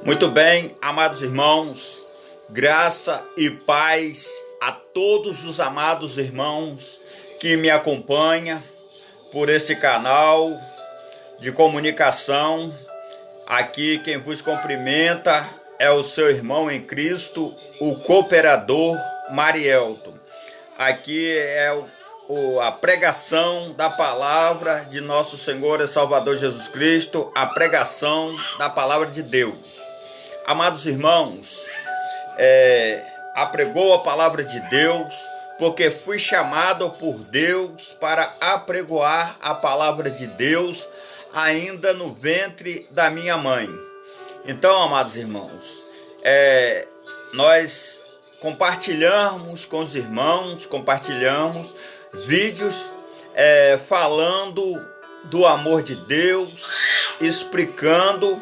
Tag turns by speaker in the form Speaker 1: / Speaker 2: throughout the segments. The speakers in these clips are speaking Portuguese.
Speaker 1: Muito bem, amados irmãos, graça e paz a todos os amados irmãos que me acompanham por este canal de comunicação. Aqui quem vos cumprimenta é o seu irmão em Cristo, o cooperador Marielton. Aqui é a pregação da palavra de nosso Senhor e Salvador Jesus Cristo, a pregação da palavra de Deus. Amados irmãos, apregou a palavra de Deus, porque fui chamado por Deus para apregoar a palavra de Deus ainda no ventre da minha mãe. Então, amados irmãos, nós compartilhamos com os irmãos, compartilhamos vídeos falando do amor de Deus, explicando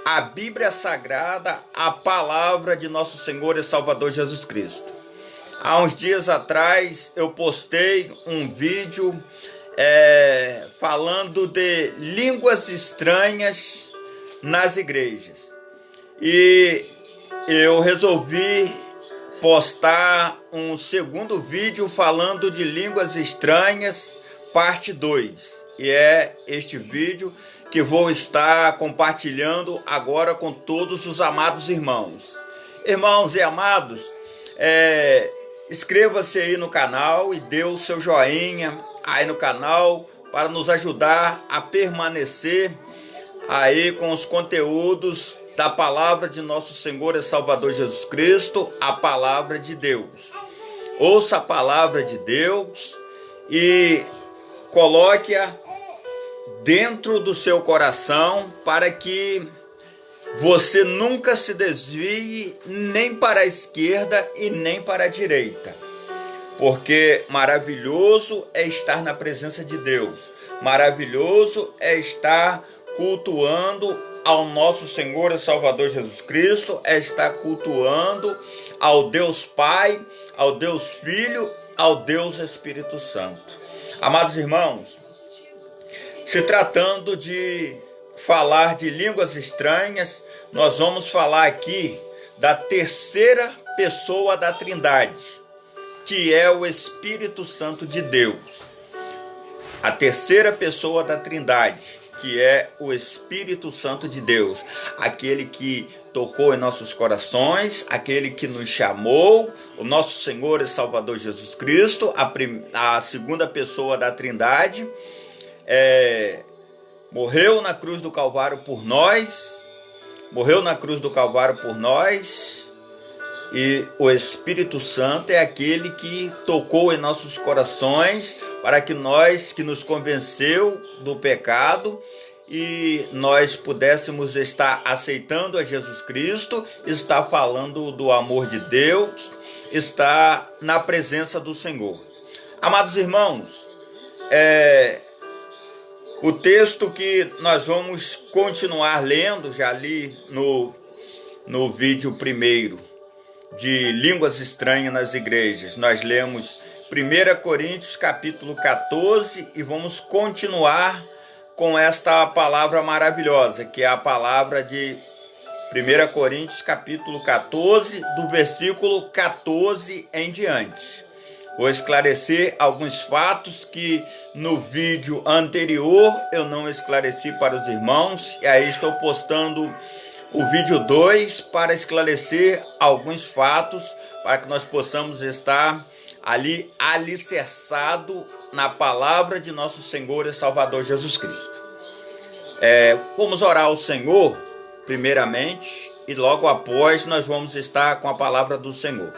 Speaker 1: a Bíblia Sagrada, a palavra de nosso Senhor e Salvador Jesus Cristo. Há uns dias atrás eu postei um vídeo falando de línguas estranhas nas igrejas. E eu resolvi postar um segundo vídeo falando de línguas estranhas, parte 2. E é este vídeo que vou estar compartilhando agora com todos os amados irmãos. Irmãos e amados, inscreva-se aí no canal e dê o seu joinha aí no canal para nos ajudar a permanecer aí com os conteúdos da palavra de nosso Senhor e Salvador Jesus Cristo, a palavra de Deus. Ouça a palavra de Deus e coloque-a dentro do seu coração para que você nunca se desvie nem para a esquerda e nem para a direita. Porque maravilhoso é estar na presença de Deus. Maravilhoso é estar cultuando ao nosso Senhor e Salvador Jesus Cristo, é estar cultuando ao Deus Pai, ao Deus Filho, ao Deus Espírito Santo. Amados irmãos, se tratando de falar de línguas estranhas, nós vamos falar aqui da terceira pessoa da Trindade, que é o Espírito Santo de Deus. A terceira pessoa da Trindade, que é o Espírito Santo de Deus, aquele que tocou em nossos corações, aquele que nos chamou, o nosso Senhor e Salvador Jesus Cristo, a segunda pessoa da Trindade, morreu na cruz do Calvário por nós, e o Espírito Santo é aquele que tocou em nossos corações para que nos convenceu do pecado e nós pudéssemos estar aceitando a Jesus Cristo, estar falando do amor de Deus, estar na presença do Senhor. Amados irmãos, o texto que nós vamos continuar lendo, já li no vídeo primeiro, de línguas estranhas nas igrejas. Nós lemos 1 Coríntios capítulo 14 e vamos continuar com esta palavra maravilhosa, que é a palavra de 1 Coríntios capítulo 14, do versículo 14 em diante. Vou esclarecer alguns fatos que no vídeo anterior eu não esclareci para os irmãos, e aí estou postando o vídeo 2 para esclarecer alguns fatos, para que nós possamos estar ali alicerçado na palavra de nosso Senhor e Salvador Jesus Cristo. Vamos orar ao Senhor primeiramente e logo após nós vamos estar com a palavra do Senhor.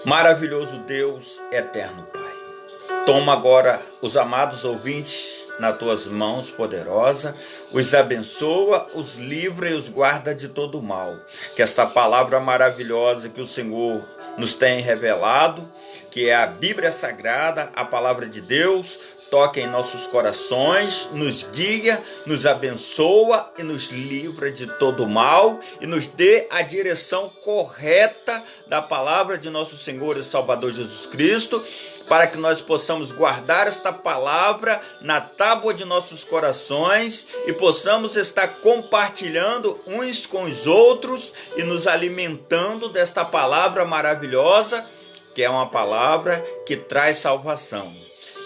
Speaker 1: Maravilhoso Deus, eterno Pai, toma agora os amados ouvintes nas tuas mãos poderosa, os abençoa, os livra e os guarda de todo o mal. Que esta palavra maravilhosa que o Senhor nos tem revelado, que é a Bíblia Sagrada, a palavra de Deus, toca em nossos corações, nos guia, nos abençoa e nos livra de todo mal e nos dê a direção correta da palavra de nosso Senhor e Salvador Jesus Cristo, para que nós possamos guardar esta palavra na tábua de nossos corações e possamos estar compartilhando uns com os outros e nos alimentando desta palavra maravilhosa, que é uma palavra que traz salvação.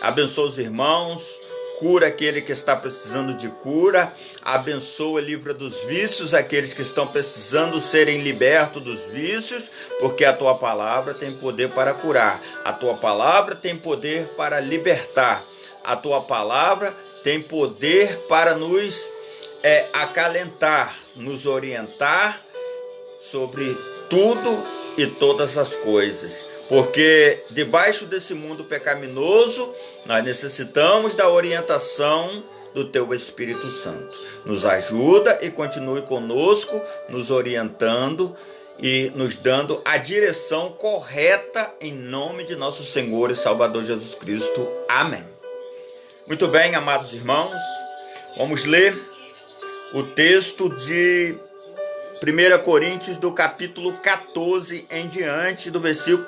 Speaker 1: Abençoa os irmãos, cura aquele que está precisando de cura, abençoa, livra dos vícios aqueles que estão precisando serem libertos dos vícios, porque a tua palavra tem poder para curar, a tua palavra tem poder para libertar, a tua palavra tem poder para nos acalentar, nos orientar sobre tudo e todas as coisas. Porque debaixo desse mundo pecaminoso, nós necessitamos da orientação do Teu Espírito Santo. Nos ajuda e continue conosco, nos orientando e nos dando a direção correta em nome de nosso Senhor e Salvador Jesus Cristo. Amém. Muito bem, amados irmãos, vamos ler o texto de 1 Coríntios, do capítulo 14 em diante, do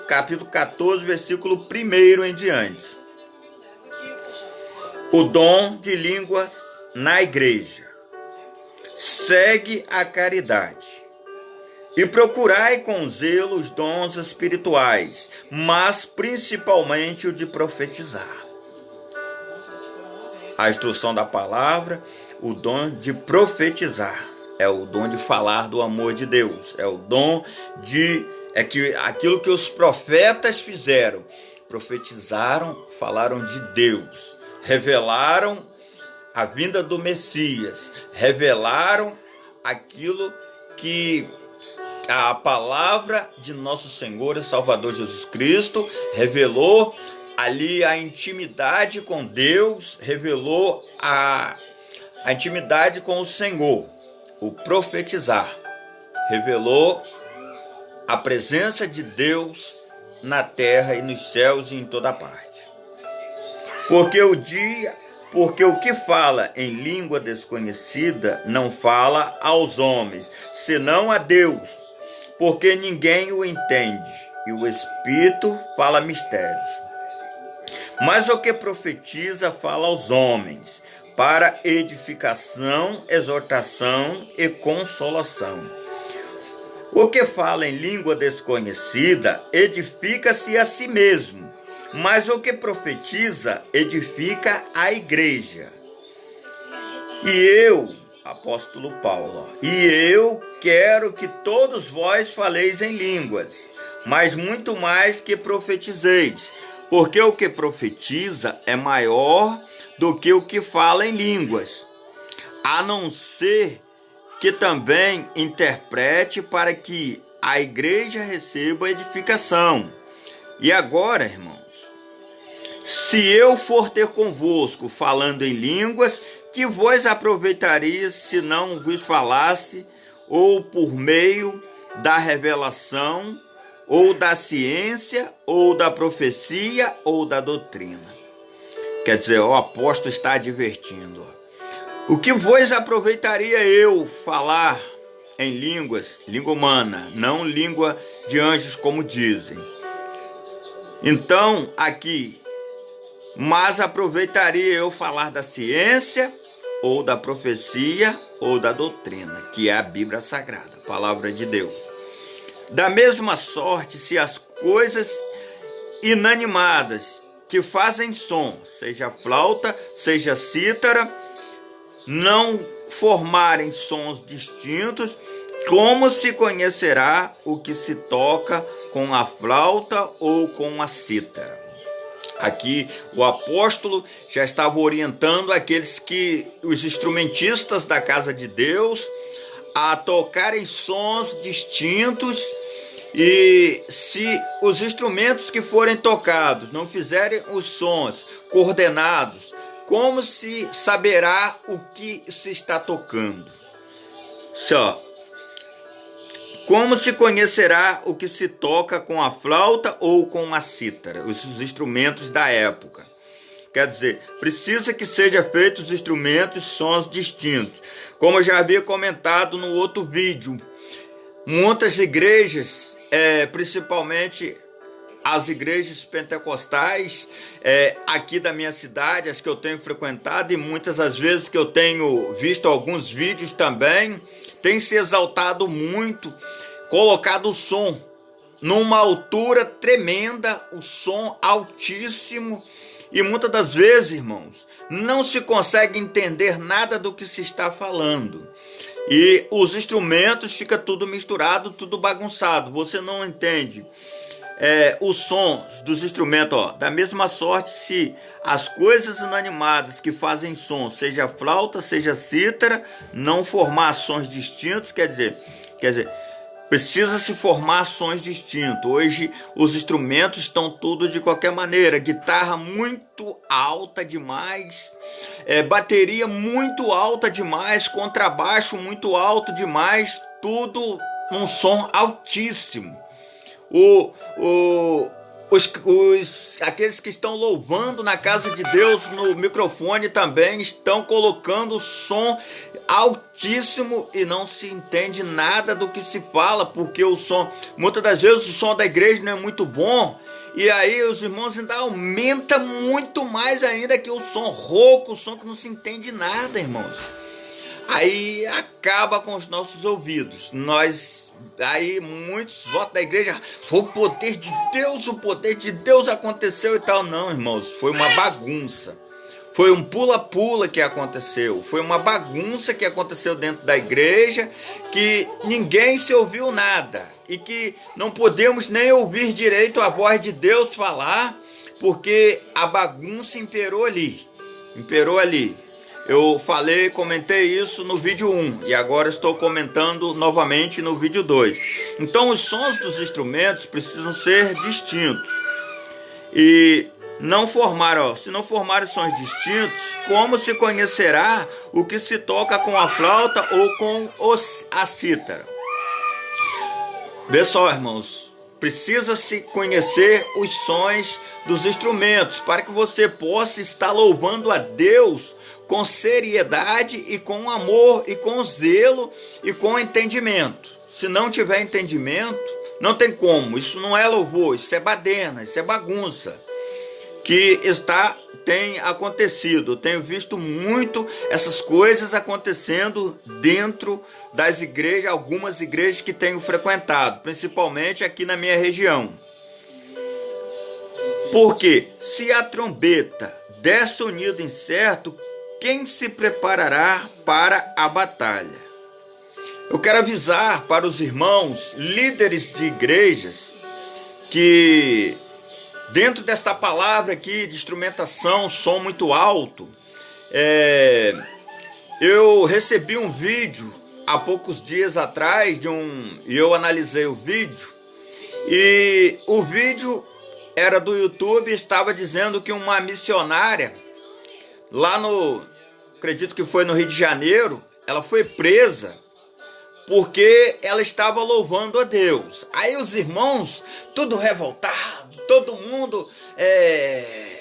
Speaker 1: capítulo 14, versículo 1 em diante. O dom de línguas na igreja. Segue a caridade. E procurai com zelo os dons espirituais, mas principalmente o de profetizar. A instrução da palavra, o dom de profetizar. É o dom de falar do amor de Deus. É o dom de... aquilo que os profetas fizeram. Profetizaram, falaram de Deus. Revelaram a vinda do Messias. Revelaram aquilo que a palavra de nosso Senhor e Salvador Jesus Cristo revelou ali a intimidade com Deus, revelou a intimidade com o Senhor. O profetizar revelou a presença de Deus na terra e nos céus e em toda parte. Porque o que fala em língua desconhecida não fala aos homens, senão a Deus, porque ninguém o entende, e o Espírito fala mistérios. Mas o que profetiza fala aos homens, para edificação, exortação e consolação. O que fala em língua desconhecida edifica-se a si mesmo, mas o que profetiza edifica a igreja. E eu, apóstolo Paulo, quero que todos vós faleis em línguas, mas muito mais que profetizeis, porque o que profetiza é maior do que o que fala em línguas, a não ser que também interprete para que a igreja receba edificação. E agora, irmãos, se eu for ter convosco falando em línguas, que vos aproveitaria se não vos falasse, ou por meio da revelação, ou da ciência, ou da profecia, ou da doutrina. Quer dizer, o apóstolo está advertindo. O que vos aproveitaria eu falar em línguas, língua humana, não língua de anjos, como dizem. Então, aqui, mas aproveitaria eu falar da ciência, ou da profecia, ou da doutrina, que é a Bíblia Sagrada, a palavra de Deus. Da mesma sorte, se as coisas inanimadas que fazem som, seja flauta, seja cítara, não formarem sons distintos, como se conhecerá o que se toca com a flauta ou com a cítara? Aqui o apóstolo já estava orientando os instrumentistas da casa de Deus a tocarem sons distintos, e se os instrumentos que forem tocados não fizerem os sons coordenados, como se saberá o que se está tocando? Como se conhecerá o que se toca com a flauta ou com a cítara, os instrumentos da época? quer dizer, precisa que seja feito os instrumentos sons distintos. Como eu já havia comentado no outro vídeo, muitas igrejas, principalmente as igrejas pentecostais aqui da minha cidade, as que eu tenho frequentado, e muitas das vezes que eu tenho visto alguns vídeos também, tem se exaltado muito, colocado o som numa altura tremenda, o som altíssimo, e muitas das vezes, irmãos, não se consegue entender nada do que se está falando. E os instrumentos ficam tudo misturado, tudo bagunçado. Você não entende os sons dos instrumentos, da mesma sorte, se as coisas inanimadas que fazem som, seja flauta, seja cítara, não formar sons distintos, quer dizer, precisa se formar sons distintos. Hoje os instrumentos estão tudo de qualquer maneira, guitarra muito alta demais, bateria muito alta demais, contrabaixo muito alto demais, tudo num som altíssimo. Aqueles que estão louvando na casa de Deus no microfone também estão colocando som altíssimo e não se entende nada do que se fala, porque o som, muitas das vezes o som da igreja não é muito bom, e aí os irmãos ainda aumentam muito mais ainda que o som rouco, o som que não se entende nada, irmãos. Aí acaba com os nossos ouvidos. Aí muitos votos da igreja, foi o poder de Deus aconteceu e tal. Não, irmãos, foi uma bagunça. Foi um pula-pula que aconteceu. Foi uma bagunça que aconteceu dentro da igreja, que ninguém se ouviu nada. E que não podemos nem ouvir direito a voz de Deus falar, porque a bagunça imperou ali. Eu comentei isso no vídeo 1 e agora estou comentando novamente no vídeo 2. Então os sons dos instrumentos precisam ser distintos. E se não formarem sons distintos, como se conhecerá o que se toca com a flauta ou com a cítara? Vê só, irmãos, precisa-se conhecer os sons dos instrumentos para que você possa estar louvando a Deus com seriedade e com amor e com zelo e com entendimento. Se não tiver entendimento, não tem como. Isso não é louvor, isso é baderna, isso é bagunça que tem acontecido. Eu tenho visto muito essas coisas acontecendo dentro das igrejas, algumas igrejas que tenho frequentado, principalmente aqui na minha região. Porque se a trombeta der sonido incerto, quem se preparará para a batalha? Eu quero avisar para os irmãos, líderes de igrejas, que dentro desta palavra aqui de instrumentação, som muito alto, eu recebi um vídeo há poucos dias atrás, e eu analisei o vídeo, e o vídeo era do YouTube, estava dizendo que uma missionária, acredito que foi no Rio de Janeiro, ela foi presa porque ela estava louvando a Deus. Aí os irmãos, tudo revoltado, todo mundo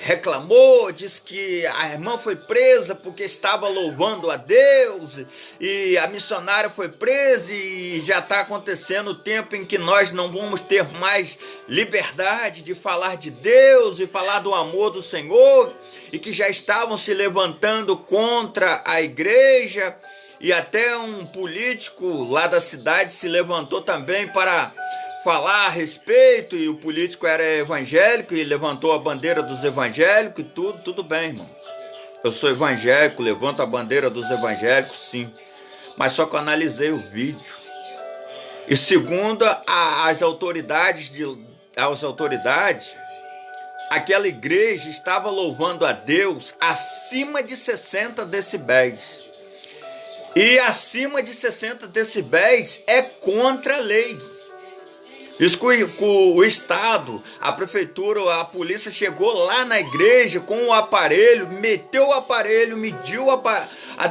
Speaker 1: reclamou, disse que a irmã foi presa porque estava louvando a Deus, e a missionária foi presa, e já está acontecendo o tempo em que nós não vamos ter mais liberdade de falar de Deus e falar do amor do Senhor, e que já estavam se levantando contra a igreja, e até um político lá da cidade se levantou também para falar a respeito, e o político era evangélico e levantou a bandeira dos evangélicos e tudo bem, irmãos. Eu sou evangélico, levanto a bandeira dos evangélicos, sim. Mas só que eu analisei o vídeo. E segundo as autoridades, aquela igreja estava louvando a Deus acima de 60 decibéis. E acima de 60 decibéis é contra a lei. Isso que o Estado, a prefeitura, a polícia chegou lá na igreja com o aparelho, meteu o aparelho, mediu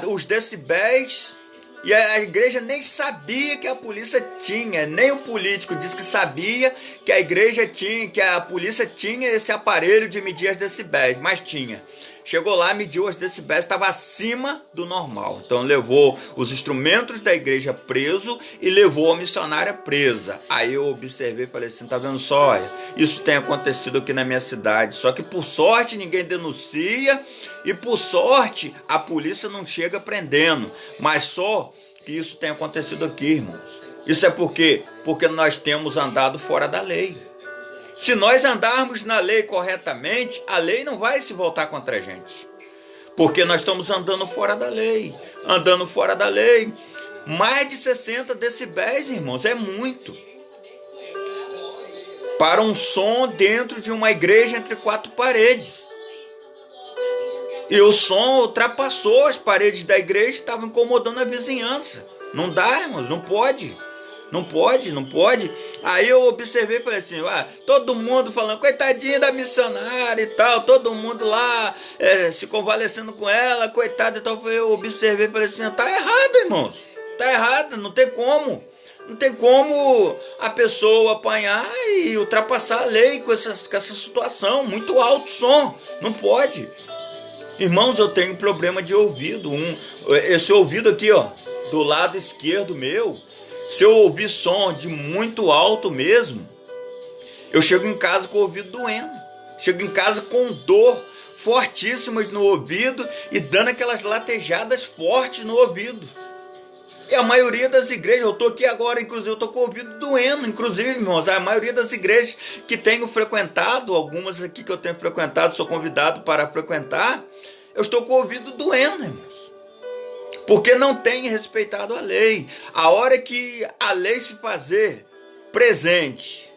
Speaker 1: os decibéis, e a igreja nem sabia que a polícia tinha, nem o político disse que sabia que a igreja tinha, que a polícia tinha esse aparelho de medir as decibéis, mas tinha. Chegou lá, mediu as decibéis, estava acima do normal. Então levou os instrumentos da igreja preso e levou a missionária presa. Aí eu observei e falei assim, tá vendo só? Olha, isso tem acontecido aqui na minha cidade. Só que por sorte ninguém denuncia e por sorte a polícia não chega prendendo. Mas só que isso tem acontecido aqui, irmãos. Isso é por quê? Porque nós temos andado fora da lei. Se nós andarmos na lei corretamente, a lei não vai se voltar contra a gente. Porque nós estamos andando fora da lei. Andando fora da lei. Mais de 60 decibéis, irmãos, é muito. Para um som dentro de uma igreja entre 4 paredes. E o som ultrapassou as paredes da igreja e estava incomodando a vizinhança. Não dá, irmãos, não pode. Não pode, não pode. Aí eu observei e falei assim, todo mundo falando, coitadinha da missionária e tal, todo mundo lá se convalescendo com ela, coitada e tal. Eu observei e falei assim, tá errado, irmãos. Tá errado, não tem como. Não tem como a pessoa apanhar e ultrapassar a lei com essa situação. Muito alto som, não pode. Irmãos, eu tenho problema de ouvido. Esse ouvido aqui, ó, do lado esquerdo meu, se eu ouvir som de muito alto mesmo, eu chego em casa com o ouvido doendo. Chego em casa com dor fortíssimas no ouvido e dando aquelas latejadas fortes no ouvido. E a maioria das igrejas, eu estou aqui agora, inclusive, eu estou com o ouvido doendo. Inclusive, irmãos, a maioria das igrejas que tenho frequentado, algumas aqui que eu tenho frequentado, sou convidado para frequentar, eu estou com o ouvido doendo, irmãos. Porque não tem respeitado a lei. A hora que a lei se fazer presente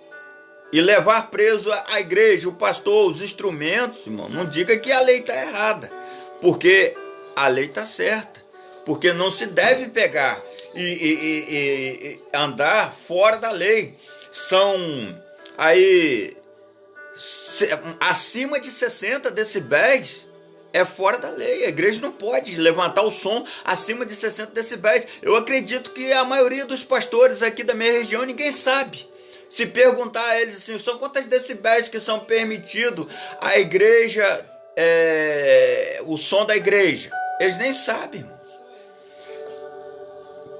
Speaker 1: e levar preso a igreja, o pastor, os instrumentos, irmão, não diga que a lei está errada. Porque a lei está certa. Porque não se deve pegar e andar fora da lei. São aí acima de 60 decibéis. É fora da lei, a igreja não pode levantar o som acima de 60 decibéis. Eu acredito que a maioria dos pastores aqui da minha região, ninguém sabe. Se perguntar a eles assim, são quantos decibéis que são permitidos a igreja, o som da igreja? Eles nem sabem, irmãos.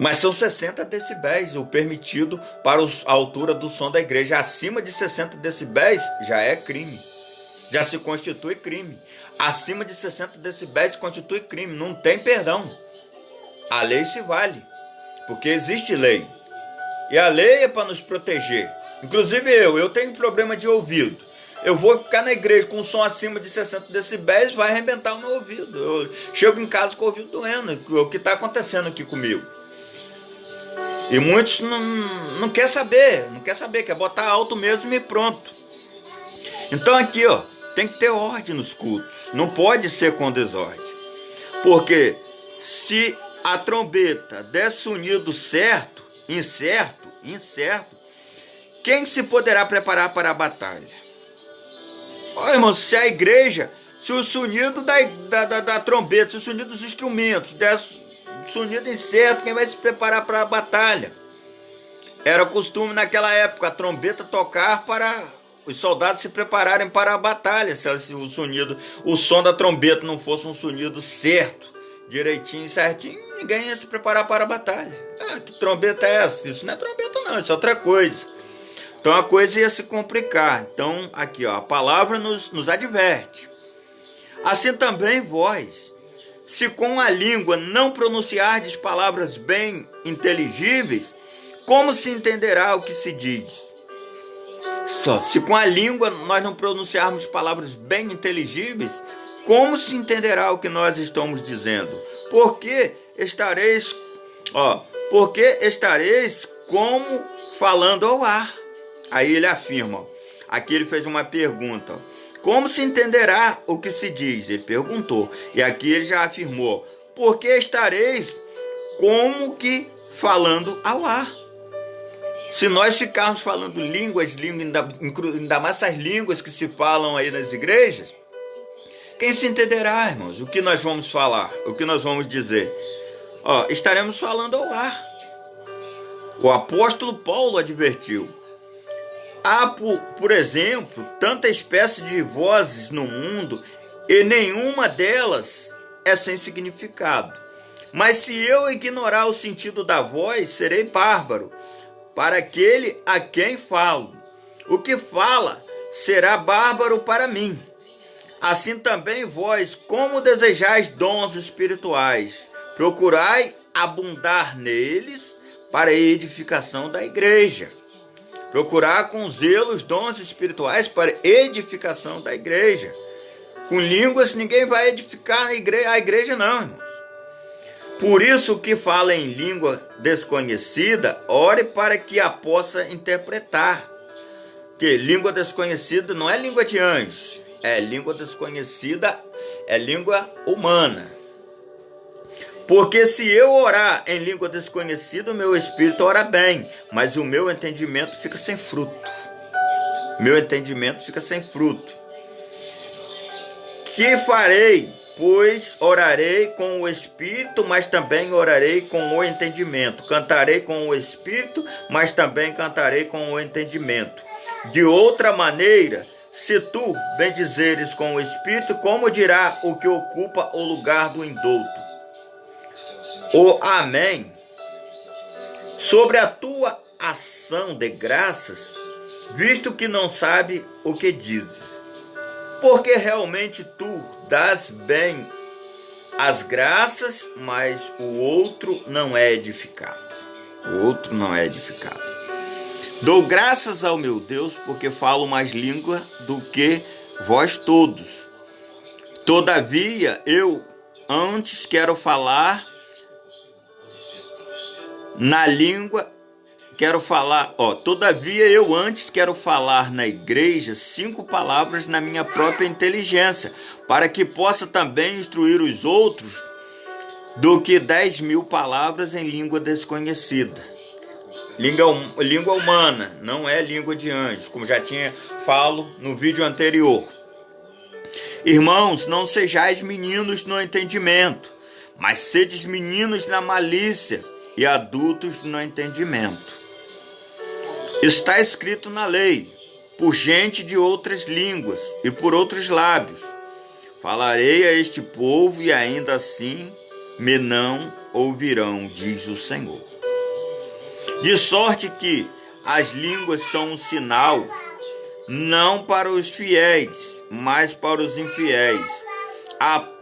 Speaker 1: Mas são 60 decibéis o permitido para a altura do som da igreja. Acima de 60 decibéis já é crime. Já se constitui crime. Acima de 60 decibéis constitui crime. Não tem perdão. A lei se vale. Porque existe lei. E a lei é para nos proteger. Inclusive eu tenho problema de ouvido. Eu vou ficar na igreja com um som acima de 60 decibéis, vai arrebentar o meu ouvido. Eu chego em casa com o ouvido doendo. O que está acontecendo aqui comigo? E muitos não quer saber. Não quer saber. Quer botar alto mesmo e pronto. Então aqui, ó. Tem que ter ordem nos cultos. Não pode ser com desordem. Porque se a trombeta der sonido certo, incerto, quem se poderá preparar para a batalha? Ó, irmão, se a igreja, se o sonido da trombeta, se o sonido dos instrumentos der sonido incerto, quem vai se preparar para a batalha? Era costume naquela época a trombeta tocar para os soldados se prepararem para a batalha. Se o som da trombeta não fosse um sonido certo, direitinho, certinho, ninguém ia se preparar para a batalha. Que trombeta é essa? Isso não é trombeta não, isso é outra coisa. Então a coisa ia se complicar. Então aqui, ó, a palavra nos adverte. Assim também vós, se com a língua não pronunciardes palavras bem inteligíveis, como se entenderá o que se diz? Se com a língua nós não pronunciarmos palavras bem inteligíveis, como se entenderá o que nós estamos dizendo? Porque estareis como falando ao ar. Aí ele afirma, aqui ele fez uma pergunta, como se entenderá o que se diz? Ele perguntou, e aqui ele já afirmou, porque estareis como que falando ao ar. Se nós ficarmos falando línguas, ainda mais essas línguas que se falam aí nas igrejas, quem se entenderá, irmãos? O que nós vamos falar? O que nós vamos dizer? Estaremos falando ao ar. O apóstolo Paulo advertiu. Há, por exemplo, tanta espécie de vozes no mundo e nenhuma delas é sem significado. Mas se eu ignorar o sentido da voz, serei bárbaro para aquele a quem falo. O que fala será bárbaro para mim. Assim também vós, como desejais dons espirituais, procurai abundar neles para a edificação da igreja. Procurar com zelo os dons espirituais para a edificação da igreja. Com línguas ninguém vai edificar a igreja não, irmãos. Por isso, o que fala em língua desconhecida, ore para que a possa interpretar. Porque língua desconhecida não é língua de anjos, é língua desconhecida, é língua humana. Porque se eu orar em língua desconhecida, o meu espírito ora bem, mas o meu entendimento fica sem fruto. Meu entendimento fica sem fruto. Que farei? Pois orarei com o Espírito, mas também orarei com o entendimento. Cantarei com o Espírito, mas também cantarei com o entendimento. De outra maneira, se tu bendizeres com o Espírito, como dirá o que ocupa o lugar do indulto? O Amém. Sobre a tua ação de graças, visto que não sabe o que dizes. Porque realmente tu dás bem as graças, mas o outro não é edificado. O outro não é edificado. Dou graças ao meu Deus, porque falo mais língua do que vós todos. Todavia, eu antes quero falar na língua. Todavia eu antes quero falar na igreja 5 palavras na minha própria inteligência, para que possa também instruir os outros, do que 10.000 palavras em língua desconhecida. Língua humana, não é língua de anjos, como já falo no vídeo anterior. Irmãos, não sejais meninos no entendimento, mas sedes meninos na malícia e adultos no entendimento. Está escrito na lei, por gente de outras línguas e por outros lábios. Falarei a este povo e ainda assim me não ouvirão, diz o Senhor. De sorte que as línguas são um sinal, não para os fiéis, mas para os infiéis.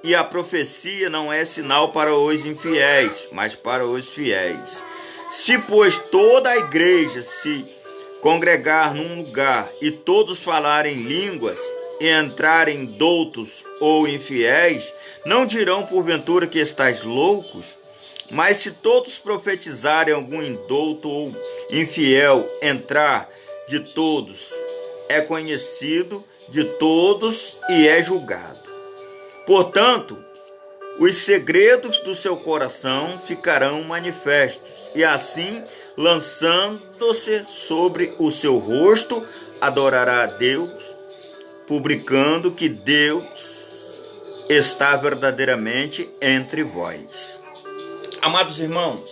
Speaker 1: E a profecia não é sinal para os infiéis, mas para os fiéis. Se, pois, toda a igreja se congregar num lugar e todos falarem línguas e entrarem doutos ou infiéis, não dirão porventura que estáis loucos? Mas se todos profetizarem, algum indouto ou infiel entrar de todos, é conhecido de todos e é julgado. Portanto, os segredos do seu coração ficarão manifestos, e assim, lançando-se sobre o seu rosto, adorará a Deus, publicando que Deus está verdadeiramente entre vós. Amados irmãos,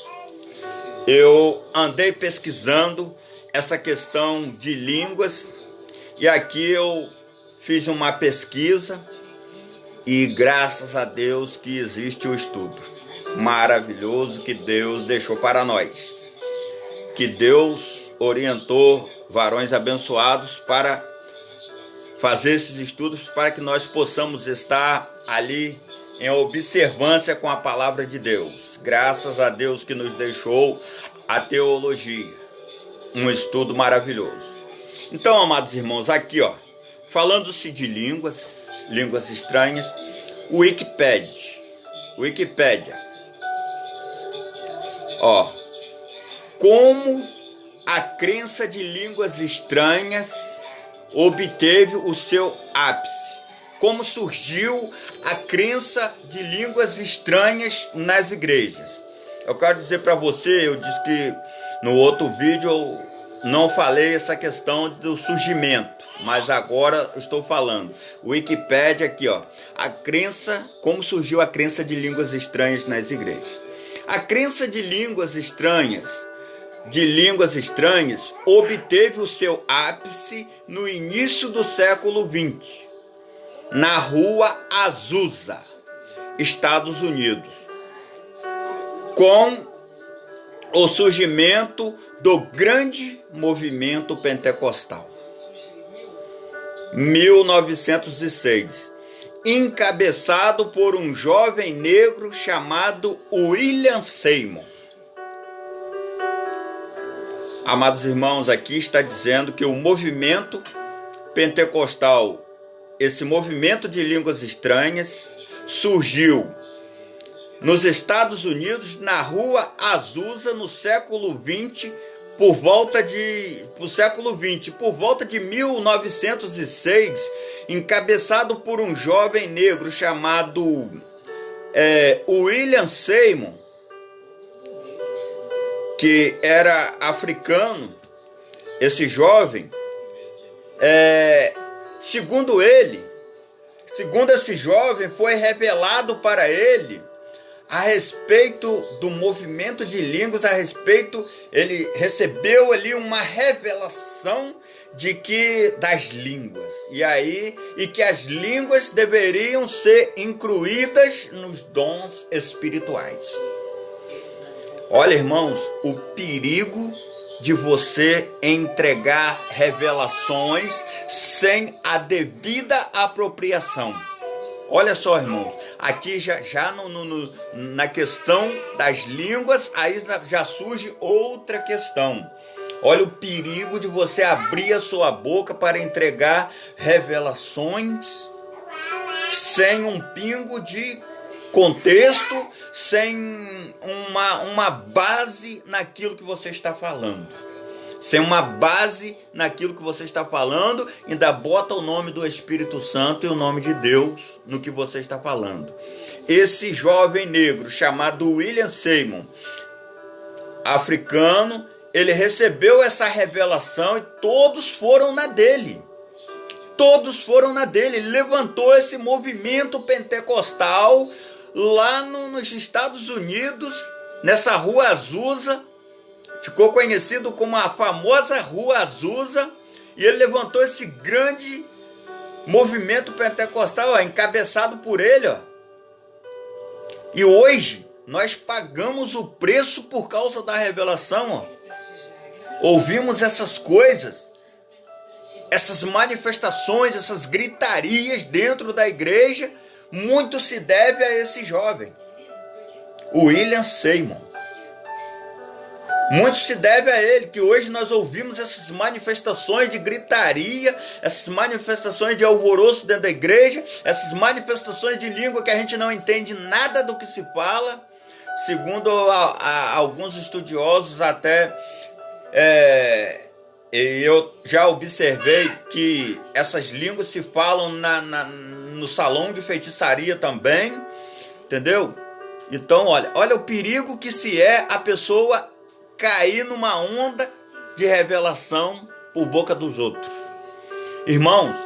Speaker 1: eu andei pesquisando essa questão de línguas, e aqui eu fiz uma pesquisa, e graças a Deus que existe o estudo maravilhoso que Deus deixou para nós. Que Deus orientou varões abençoados para fazer esses estudos, para que nós possamos estar ali em observância com a palavra de Deus. Graças a Deus que nos deixou a teologia, um estudo maravilhoso. Então, amados irmãos, aqui falando-se de línguas estranhas, o Wikipédia, como a crença de línguas estranhas obteve o seu ápice. Como surgiu a crença de línguas estranhas nas igrejas. Eu quero dizer para você, eu disse que no outro vídeo eu não falei essa questão do surgimento, mas agora estou falando. O Wikipédia aqui, a crença, como surgiu a crença de línguas estranhas nas igrejas. A crença de línguas estranhas obteve o seu ápice no início do século XX, na rua Azusa, Estados Unidos, com o surgimento do grande movimento pentecostal. 1906, encabeçado por um jovem negro chamado William Seymour. Amados irmãos, aqui está dizendo que o movimento pentecostal, esse movimento de línguas estranhas, surgiu nos Estados Unidos, na rua Azusa, no século XX, por volta de 1906, encabeçado por um jovem negro chamado William Seymour, que era africano. Esse jovem, segundo esse jovem, foi revelado para ele a respeito do movimento de línguas, ele recebeu ali uma revelação das línguas, e que as línguas deveriam ser incluídas nos dons espirituais. Olha, irmãos, o perigo de você entregar revelações sem a devida apropriação. Olha só, irmãos, aqui já na questão das línguas, aí já surge outra questão. Olha o perigo de você abrir a sua boca para entregar revelações sem um pingo de contexto, sem uma base naquilo que você está falando. Sem uma base naquilo que você está falando, ainda bota o nome do Espírito Santo e o nome de Deus no que você está falando. Esse jovem negro chamado William Seymour, africano, ele recebeu essa revelação e todos foram na dele. Ele levantou esse movimento pentecostal lá nos Estados Unidos, nessa rua Azusa. Ficou conhecido como a famosa Rua Azusa, e ele levantou esse grande movimento pentecostal, encabeçado por ele. E hoje nós pagamos o preço por causa da revelação. Ouvimos essas coisas, essas manifestações, essas gritarias dentro da igreja. Muito se deve a esse jovem, William Seymour. Muito se deve a ele, que hoje nós ouvimos essas manifestações de gritaria, essas manifestações de alvoroço dentro da igreja, essas manifestações de língua que a gente não entende nada do que se fala. Segundo alguns estudiosos, até eu já observei que essas línguas se falam no salão de feitiçaria também, entendeu? Então, olha o perigo que se é a pessoa cair numa onda de revelação por boca dos outros. Irmãos,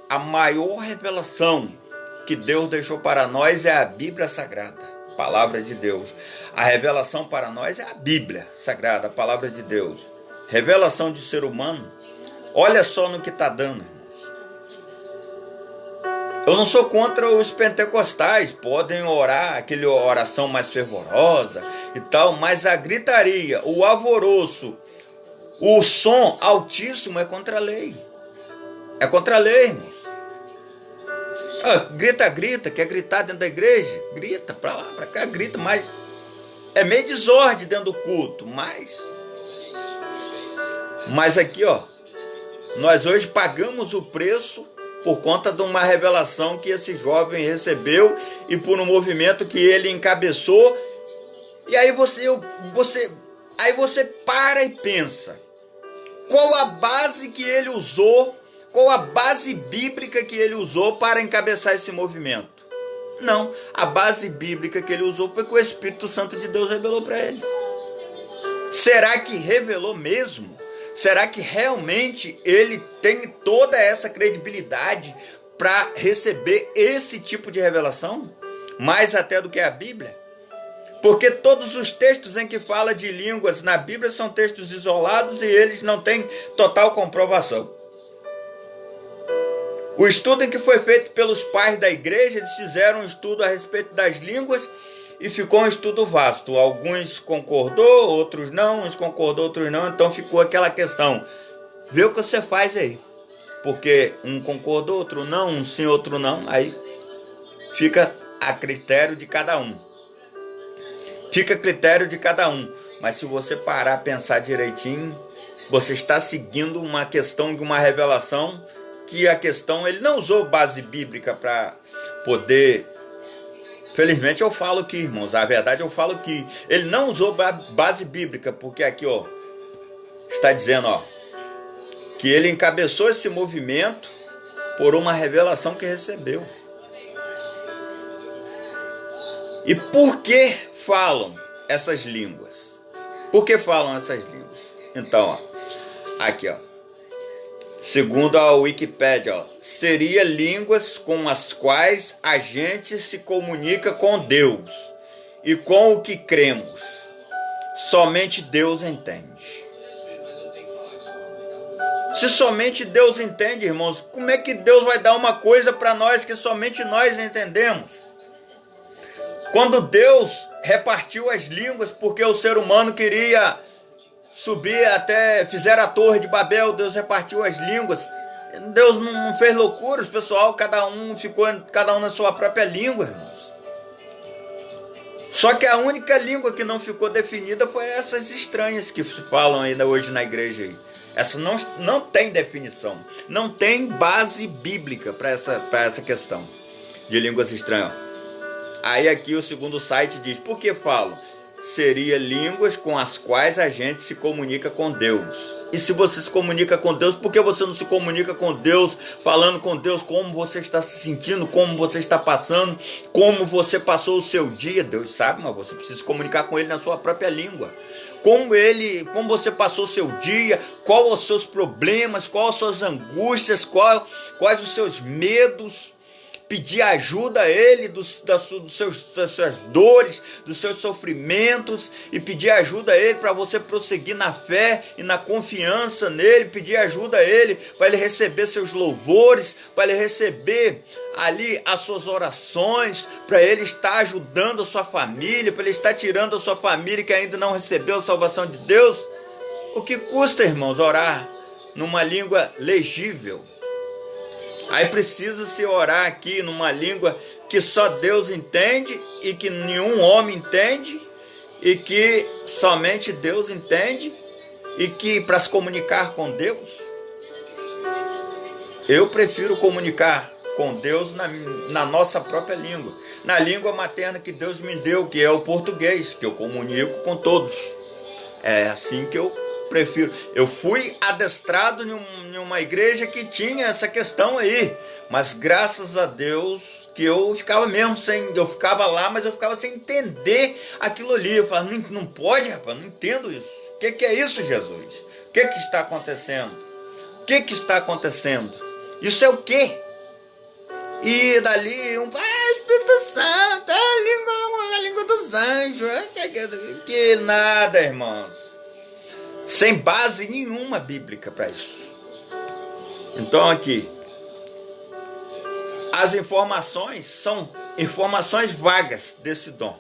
Speaker 1: a maior revelação que Deus deixou para nós é a Bíblia Sagrada, a palavra de Deus. A revelação para nós é a Bíblia Sagrada, a palavra de Deus. Revelação de ser humano, olha só no que está dando, irmãos. Eu não sou contra os pentecostais, podem orar, aquela oração mais fervorosa e tal, mas a gritaria, o alvoroço, o som altíssimo é contra a lei. É contra a lei, irmãos. Grita, quer gritar dentro da igreja? Grita, pra lá, pra cá, grita, mas é meio desordem dentro do culto, mas aqui, nós hoje pagamos o preço por conta de uma revelação que esse jovem recebeu e por um movimento que ele encabeçou. E aí você para e pensa, qual a base que ele usou, qual a base bíblica que ele usou para encabeçar esse movimento? Não, a base bíblica que ele usou foi que o Espírito Santo de Deus revelou para ele. Será que revelou mesmo? Será que realmente ele tem toda essa credibilidade para receber esse tipo de revelação? Mais até do que a Bíblia? Porque todos os textos em que fala de línguas na Bíblia são textos isolados e eles não têm total comprovação. O estudo em que foi feito pelos pais da igreja, eles fizeram um estudo a respeito das línguas e ficou um estudo vasto. Alguns concordou, outros não, uns concordou, outros não, então ficou aquela questão. Vê o que você faz aí. Porque um concordou, outro não, um sim, outro não, aí fica a critério de cada um. Fica a critério de cada um. Mas se você parar a pensar direitinho, você está seguindo uma questão de uma revelação que a questão, ele não usou base bíblica para poder... Felizmente eu falo que, irmãos, a verdade eu falo que ele não usou base bíblica, porque aqui, ó, está dizendo, ó, que ele encabeçou esse movimento por uma revelação que recebeu. E por que falam essas línguas? Por que falam essas línguas? Então, ó, aqui, ó, segundo a Wikipédia, ó, seria línguas com as quais a gente se comunica com Deus e com o que cremos. Somente Deus entende. Se somente Deus entende, irmãos, como é que Deus vai dar uma coisa para nós que somente nós entendemos? Quando Deus repartiu as línguas porque o ser humano queria subir até, fizeram a torre de Babel, Deus repartiu as línguas. Deus não fez loucuras, pessoal, cada um na sua própria língua, irmãos. Só que a única língua que não ficou definida foi essas estranhas que falam ainda hoje na igreja aí. Essa não tem definição, não tem base bíblica para essa questão de línguas estranhas. Aí aqui o segundo site diz, por que falo? Seria línguas com as quais a gente se comunica com Deus. E se você se comunica com Deus, por que você não se comunica com Deus, falando com Deus como você está se sentindo, como você está passando, como você passou o seu dia? Deus sabe, mas você precisa se comunicar com Ele na sua própria língua. Como você passou o seu dia, quais os seus problemas, quais as suas angústias, quais os seus medos. Pedir ajuda a Ele das suas dores, dos seus sofrimentos, e pedir ajuda a Ele para você prosseguir na fé e na confiança nele, pedir ajuda a Ele para Ele receber seus louvores, para Ele receber ali as suas orações, para Ele estar ajudando a sua família, para Ele estar tirando a sua família que ainda não recebeu a salvação de Deus. O que custa, irmãos, orar numa língua legível? Aí precisa se orar aqui numa língua que só Deus entende e que nenhum homem entende e que somente Deus entende e que para se comunicar com Deus, eu prefiro comunicar com Deus na nossa própria língua, na língua materna que Deus me deu, que é o português, que eu comunico com todos. É assim que eu prefiro. Eu fui adestrado em uma igreja que tinha essa questão aí, mas graças a Deus que eu ficava eu ficava lá, mas eu ficava sem entender aquilo ali. Eu falava, não pode, rapaz, não entendo isso. O que é isso, Jesus? O que está acontecendo? O que está acontecendo? Isso é o quê? E dali, Espírito Santo, a língua dos anjos, que nada, irmãos. Sem base nenhuma bíblica para isso. Então aqui, as informações são informações vagas desse dom.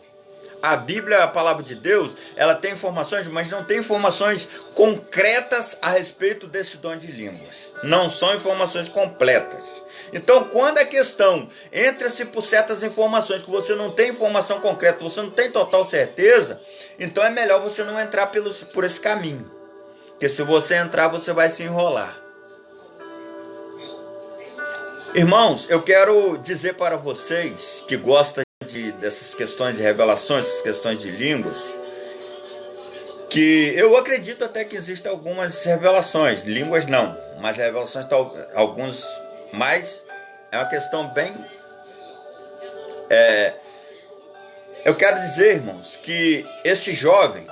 Speaker 1: A Bíblia, a palavra de Deus, ela tem informações, mas não tem informações concretas a respeito desse dom de línguas. Não são informações completas. Então, quando a questão entra-se por certas informações, que você não tem informação concreta, você não tem total certeza, então é melhor você não entrar por esse caminho. Porque se você entrar, você vai se enrolar. Irmãos, eu quero dizer para vocês que gostam dessas questões de revelações, essas questões de línguas, que eu acredito até que existem algumas revelações, línguas não, mas revelações alguns mais, é uma questão bem... eu quero dizer, irmãos, que esse jovem,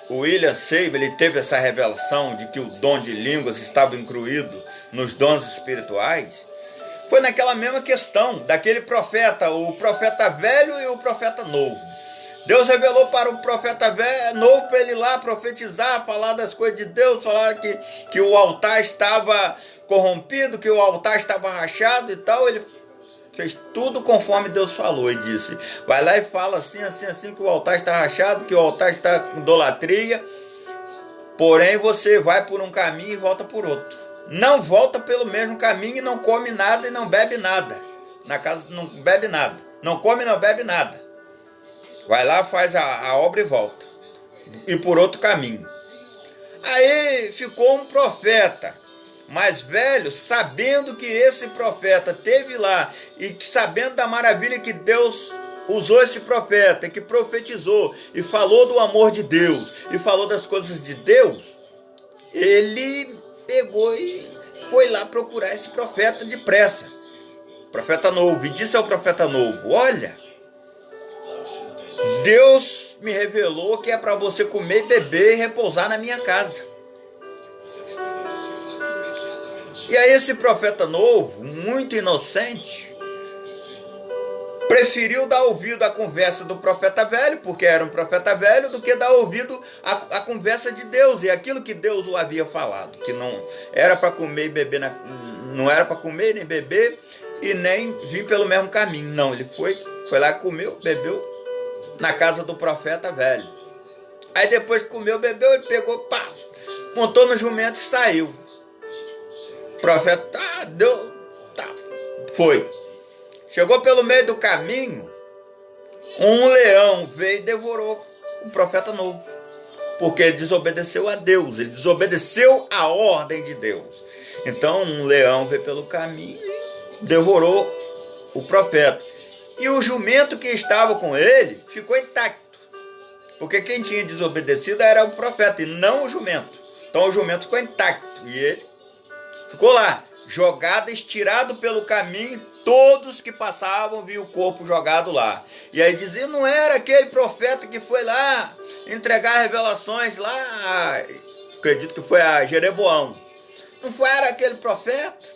Speaker 1: o William Seymour, ele teve essa revelação de que o dom de línguas estava incluído nos dons espirituais. Foi naquela mesma questão daquele profeta, o profeta velho e o profeta novo. Deus revelou para o profeta velho, novo, para ele ir lá profetizar, falar das coisas de Deus, falar que o altar estava corrompido, que o altar estava rachado e tal. Ele fez tudo conforme Deus falou e disse: vai lá e fala assim, assim, assim, que o altar está rachado, que o altar está com idolatria, porém você vai por um caminho e volta por outro. Não volta pelo mesmo caminho e não come nada e não bebe nada. Na casa não bebe nada. Não come e não bebe nada. Vai lá, faz a obra e volta. E por outro caminho. Aí ficou um profeta mais velho, sabendo que esse profeta teve lá, e que sabendo da maravilha que Deus usou esse profeta, que profetizou, e falou do amor de Deus, e falou das coisas de Deus, ele pegou e foi lá procurar esse profeta depressa. Profeta novo, e disse ao profeta novo: olha, Deus me revelou que é para você comer, beber e repousar na minha casa. E aí esse profeta novo, muito inocente, preferiu dar ouvido à conversa do profeta velho, porque era um profeta velho, do que dar ouvido à conversa de Deus e aquilo que Deus o havia falado, que não era para comer e beber, não era para comer nem beber e nem vir pelo mesmo caminho. Não, ele foi lá, comeu, bebeu na casa do profeta velho. Aí depois que comeu, bebeu, ele pegou, pá, montou no jumento e saiu. O profeta, foi. Chegou pelo meio do caminho, um leão veio e devorou o profeta novo, porque ele desobedeceu a Deus, ele desobedeceu a ordem de Deus. Então um leão veio pelo caminho e devorou o profeta. E o jumento que estava com ele ficou intacto, porque quem tinha desobedecido era o profeta e não o jumento. Então o jumento ficou intacto e ele ficou lá, jogado, estirado pelo caminho. Todos que passavam viam o corpo jogado lá. E aí diziam: não era aquele profeta que foi lá entregar revelações lá, acredito que foi a Jeroboão. Não foi, era aquele profeta?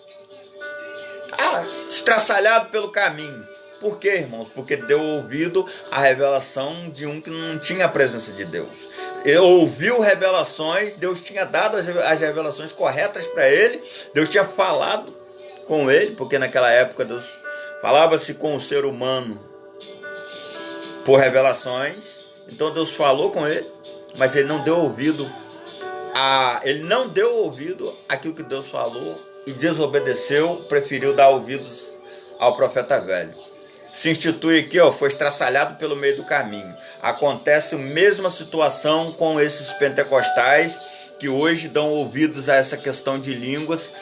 Speaker 1: Estraçalhado pelo caminho. Por quê, irmãos? Porque deu ouvido à revelação de um que não tinha a presença de Deus. Ele ouviu revelações, Deus tinha dado as revelações corretas para ele, Deus tinha falado com ele, porque naquela época Deus falava-se com o ser humano por revelações. Então Deus falou com ele, mas ele não deu ouvido àquilo que Deus falou e desobedeceu, preferiu dar ouvidos ao profeta velho. Se institui aqui, foi estraçalhado pelo meio do caminho. Acontece a mesma situação com esses pentecostais que hoje dão ouvidos a essa questão de línguas,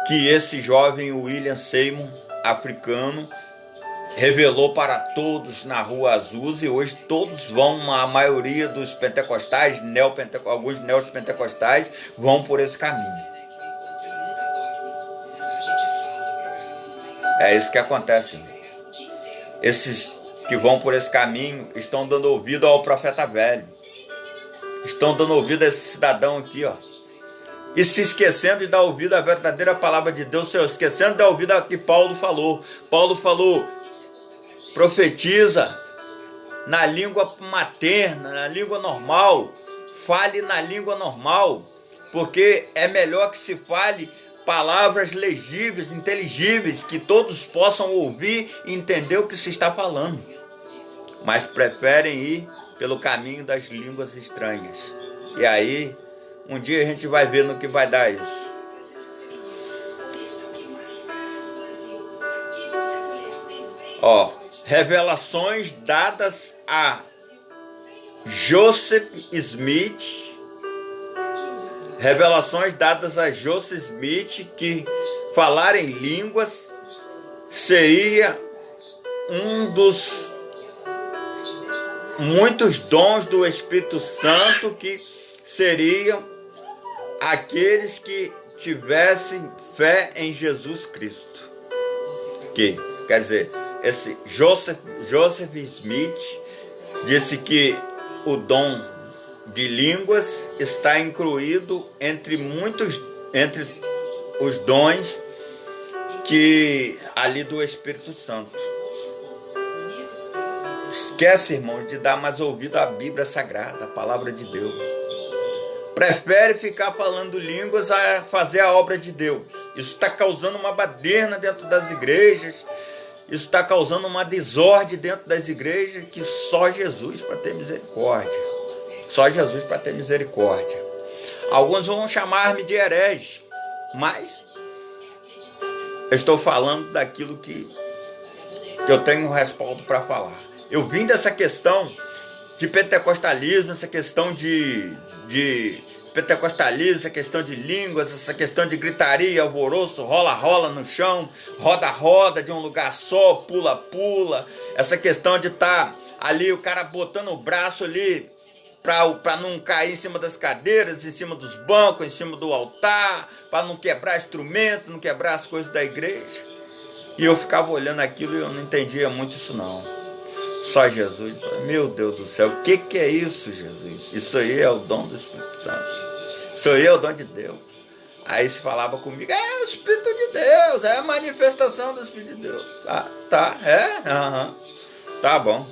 Speaker 1: que esse jovem William Seymour, africano, revelou para todos na Rua Azusa, e hoje todos vão, a maioria dos pentecostais, alguns neopentecostais, vão por esse caminho. É isso que acontece, irmãos. Esses que vão por esse caminho estão dando ouvido ao profeta velho, estão dando ouvido a esse cidadão aqui, e se esquecendo de dar ouvido à verdadeira palavra de Deus, esquecendo de dar ouvido ao que Paulo falou. Paulo falou: profetiza na língua materna, na língua normal, fale na língua normal, porque é melhor que se fale palavras legíveis, inteligíveis, que todos possam ouvir e entender o que se está falando, mas preferem ir pelo caminho das línguas estranhas. E aí, um dia a gente vai ver no que vai dar isso. Revelações dadas a Joseph Smith. Revelações dadas a Joseph Smith, que falar em línguas seria um dos muitos dons do Espírito Santo, que seriam aqueles que tivessem fé em Jesus Cristo. Quer dizer, esse Joseph Smith disse que o dom de línguas está incluído entre os dons que ali do Espírito Santo. Esquece, irmãos, de dar mais ouvido à Bíblia Sagrada, a palavra de Deus. Prefere ficar falando línguas a fazer a obra de Deus. Isso está causando uma baderna dentro das igrejas. Isso está causando uma desordem dentro das igrejas que só Jesus para ter misericórdia. Só Jesus para ter misericórdia. Alguns vão chamar-me de herege, mas eu estou falando daquilo que eu tenho respaldo para falar. Eu vim dessa questão de pentecostalismo, essa questão de pentecostalismo, essa questão de línguas, essa questão de gritaria, alvoroço, rola no chão, roda de um lugar só, pula, essa questão de estar ali, o cara botando o braço ali para não cair em cima das cadeiras, em cima dos bancos, em cima do altar, para não quebrar instrumento, não quebrar as coisas da igreja. E eu ficava olhando aquilo e eu não entendia muito isso não. Só Jesus. Meu Deus do céu, o que é isso, Jesus? Isso aí é o dom do Espírito Santo. Isso aí é o dom de Deus. Aí se falava comigo, é o Espírito de Deus, é a manifestação do Espírito de Deus. Ah, tá, tá bom.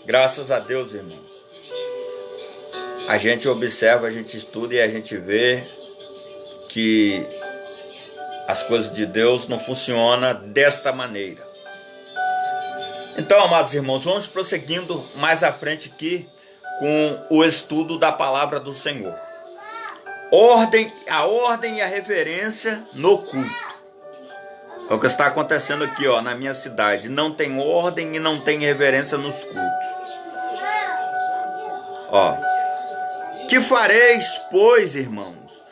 Speaker 1: Graças a Deus, irmãos. A gente observa, a gente estuda e a gente vê que as coisas de Deus não funcionam desta maneira. Então, amados irmãos, vamos prosseguindo mais à frente aqui com o estudo da palavra do Senhor. A ordem e a reverência no culto. É o que está acontecendo aqui, na minha cidade. Não tem ordem e não tem reverência nos cultos. Que fareis, pois, irmãos,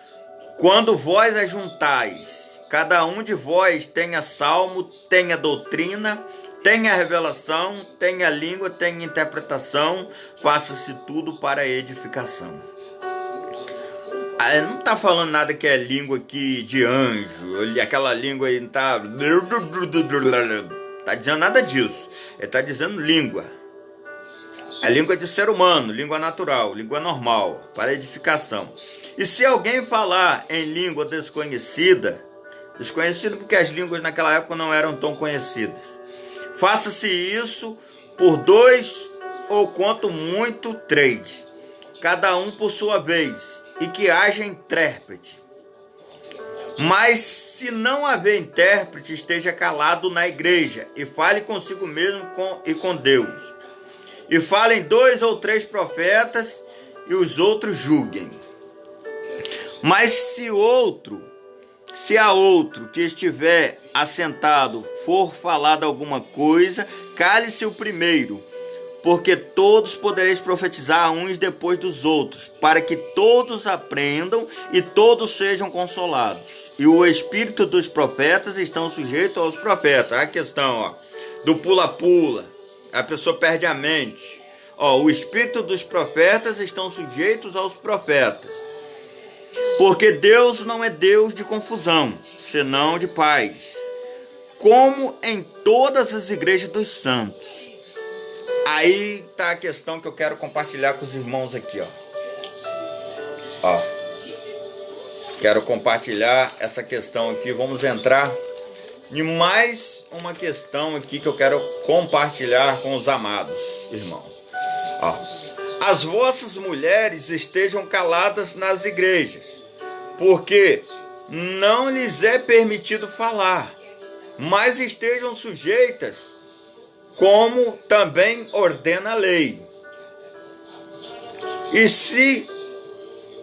Speaker 1: quando vós ajuntais? Cada um de vós tenha salmo, tenha doutrina, tenha revelação, tenha língua, tenha interpretação, faça-se tudo para a edificação. Não está falando nada que é língua aqui de anjo, aquela língua aí não está dizendo nada disso. Ele está dizendo língua. É língua de ser humano, língua natural, língua normal, para edificação. E se alguém falar em língua desconhecida porque as línguas naquela época não eram tão conhecidas, faça-se isso por 2 ou quanto muito 3, cada um por sua vez, e que haja intérprete. Mas se não haver intérprete, esteja calado na igreja e fale consigo mesmo e com Deus. E falem 2 ou 3 profetas e os outros julguem. Mas se a outro que estiver assentado for falado alguma coisa, cale-se o primeiro, porque todos podereis profetizar uns depois dos outros, para que todos aprendam e todos sejam consolados. E o espírito dos profetas estão sujeitos aos profetas. A questão do pula-pula, a pessoa perde a mente. O espírito dos profetas estão sujeitos aos profetas. Porque Deus não é Deus de confusão, senão de paz, como em todas as igrejas dos santos. Aí está a questão que eu quero compartilhar com os irmãos aqui, Quero compartilhar essa questão aqui. Vamos entrar em mais uma questão aqui que eu quero compartilhar com os amados irmãos. As vossas mulheres estejam caladas nas igrejas, porque não lhes é permitido falar, mas estejam sujeitas, como também ordena a lei. E se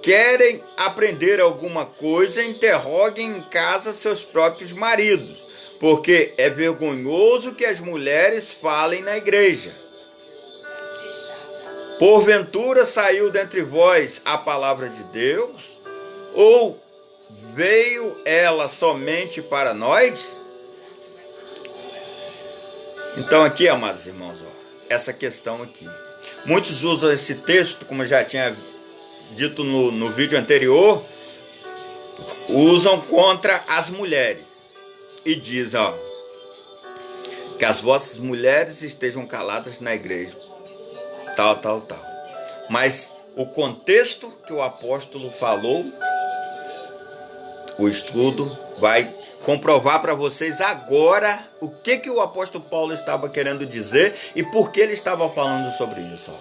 Speaker 1: querem aprender alguma coisa, interroguem em casa seus próprios maridos, porque é vergonhoso que as mulheres falem na igreja. Porventura saiu dentre vós a palavra de Deus? Ou veio ela somente para nós? Então aqui, amados irmãos, essa questão aqui. Muitos usam esse texto, como eu já tinha dito no vídeo anterior, usam contra as mulheres. E diz, que as vossas mulheres estejam caladas na igreja. Tal. Mas o contexto que o apóstolo falou, o estudo vai comprovar para vocês agora o que o apóstolo Paulo estava querendo dizer e por que ele estava falando sobre isso.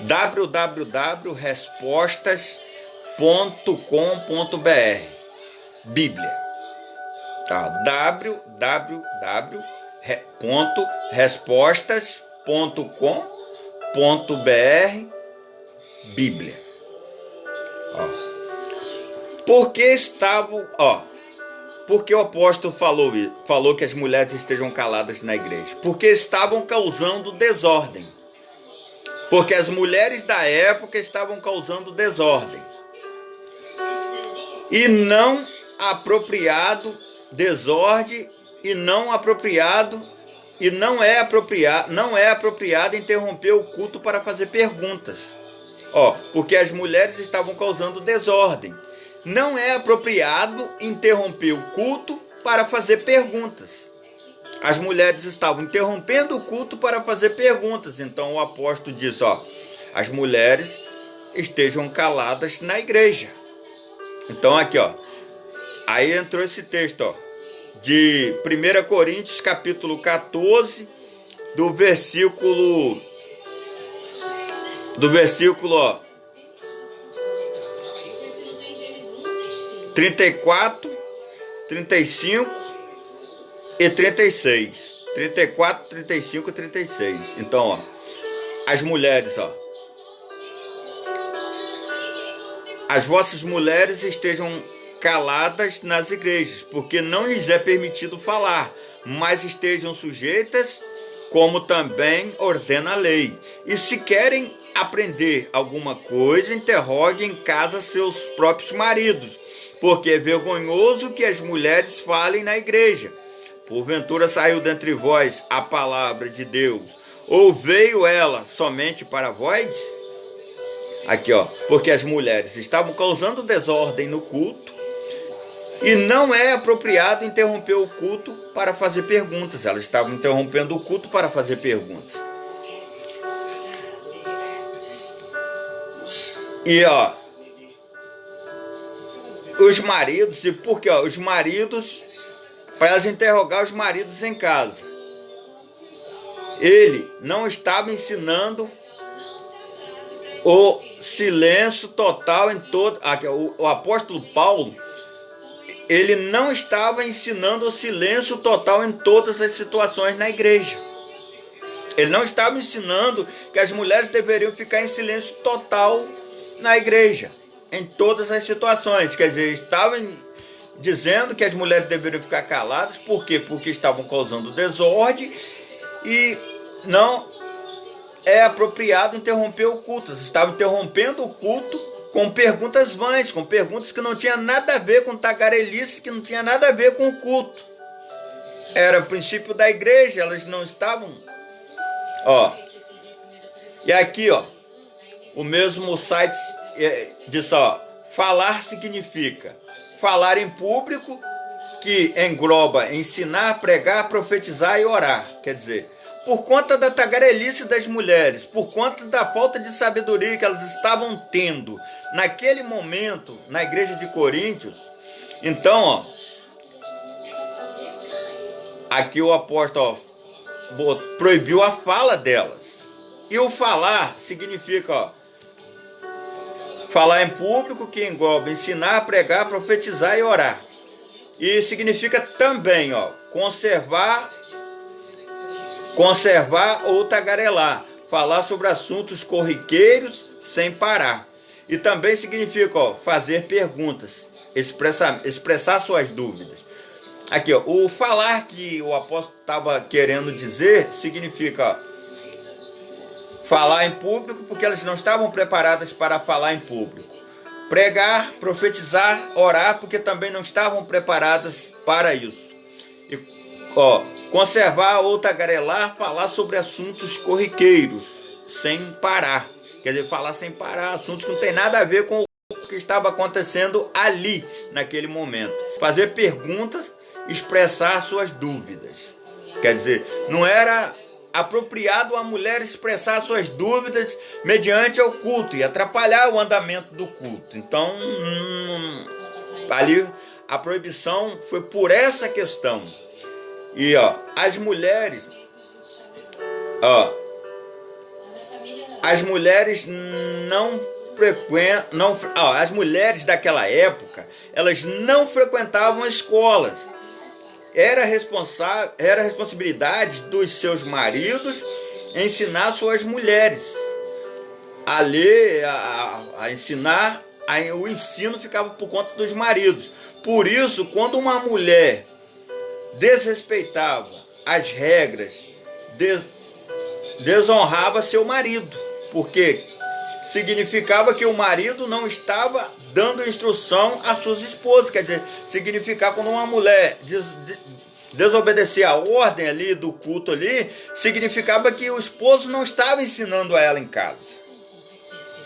Speaker 1: www.respostas.com.br Bíblia. Tá? www.respostas.com.br Bíblia. Porque o apóstolo falou que as mulheres estejam caladas na igreja? Porque estavam causando desordem. Porque as mulheres da época estavam causando desordem. E não apropriado, desordem e não apropriado, e não é apropriado interromper o culto para fazer perguntas. Porque as mulheres estavam causando desordem. Não é apropriado interromper o culto para fazer perguntas. As mulheres estavam interrompendo o culto para fazer perguntas. Então o apóstolo disse, as mulheres estejam caladas na igreja. Então aqui, aí entrou esse texto, de 1 Coríntios, capítulo 14, do versículo 34, 35 e 36. 34, 35 e 36. Então, as mulheres, as vossas mulheres estejam caladas nas igrejas, porque não lhes é permitido falar, mas estejam sujeitas, como também ordena a lei. E se querem aprender alguma coisa, interroguem em casa seus próprios maridos, porque é vergonhoso que as mulheres falem na igreja. Porventura saiu dentre vós a palavra de Deus, ou veio ela somente para vós? Aqui, porque as mulheres estavam causando desordem no culto, e não é apropriado interromper o culto para fazer perguntas. Elas estavam interrompendo o culto para fazer perguntas. E os maridos, e por que os maridos, para elas interrogar os maridos em casa, ele não estava ensinando o silêncio total em todo. O apóstolo Paulo, ele não estava ensinando o silêncio total em todas as situações na igreja. Ele não estava ensinando que as mulheres deveriam ficar em silêncio total na igreja, em todas as situações. Quer dizer, estava dizendo que as mulheres deveriam ficar caladas. Por quê? Porque estavam causando desordem e não é apropriado interromper o culto. Eles estavam interrompendo o culto com perguntas vãs, com perguntas que não tinham nada a ver com tagarelice, que não tinha nada a ver com o culto. Era o princípio da igreja, elas não estavam... E aqui, o mesmo site diz, falar significa falar em público, que engloba ensinar, pregar, profetizar e orar. Quer dizer, por conta da tagarelice das mulheres, por conta da falta de sabedoria que elas estavam tendo naquele momento na igreja de Coríntios, então, aqui o apóstolo proibiu a fala delas. E o falar significa falar em público, que engloba ensinar, pregar, profetizar e orar. E significa também conservar ou tagarelar, falar sobre assuntos corriqueiros sem parar. E também significa fazer perguntas, expressar suas dúvidas. Aqui, o falar que o apóstolo estava querendo dizer significa falar em público, porque elas não estavam preparadas para falar em público. Pregar, profetizar, orar, porque também não estavam preparadas para isso. E, conservar ou tagarelar, falar sobre assuntos corriqueiros, sem parar. Quer dizer, falar sem parar, assuntos que não tem nada a ver com o que estava acontecendo ali, naquele momento. Fazer perguntas, expressar suas dúvidas. Quer dizer, não era apropriado a mulher expressar suas dúvidas mediante o culto e atrapalhar o andamento do culto. Então, ali a proibição foi por essa questão. E as mulheres não frequentam, as mulheres daquela época, elas não frequentavam escolas. Era responsabilidade dos seus maridos ensinar suas mulheres a ler, a ensinar. Aí o ensino ficava por conta dos maridos. Por isso, quando uma mulher desrespeitava as regras, desonrava seu marido, porque significava que o marido não estava dando instrução às suas esposas. Quer dizer, significava quando uma mulher desobedecer a ordem ali do culto ali, significava que o esposo não estava ensinando a ela em casa,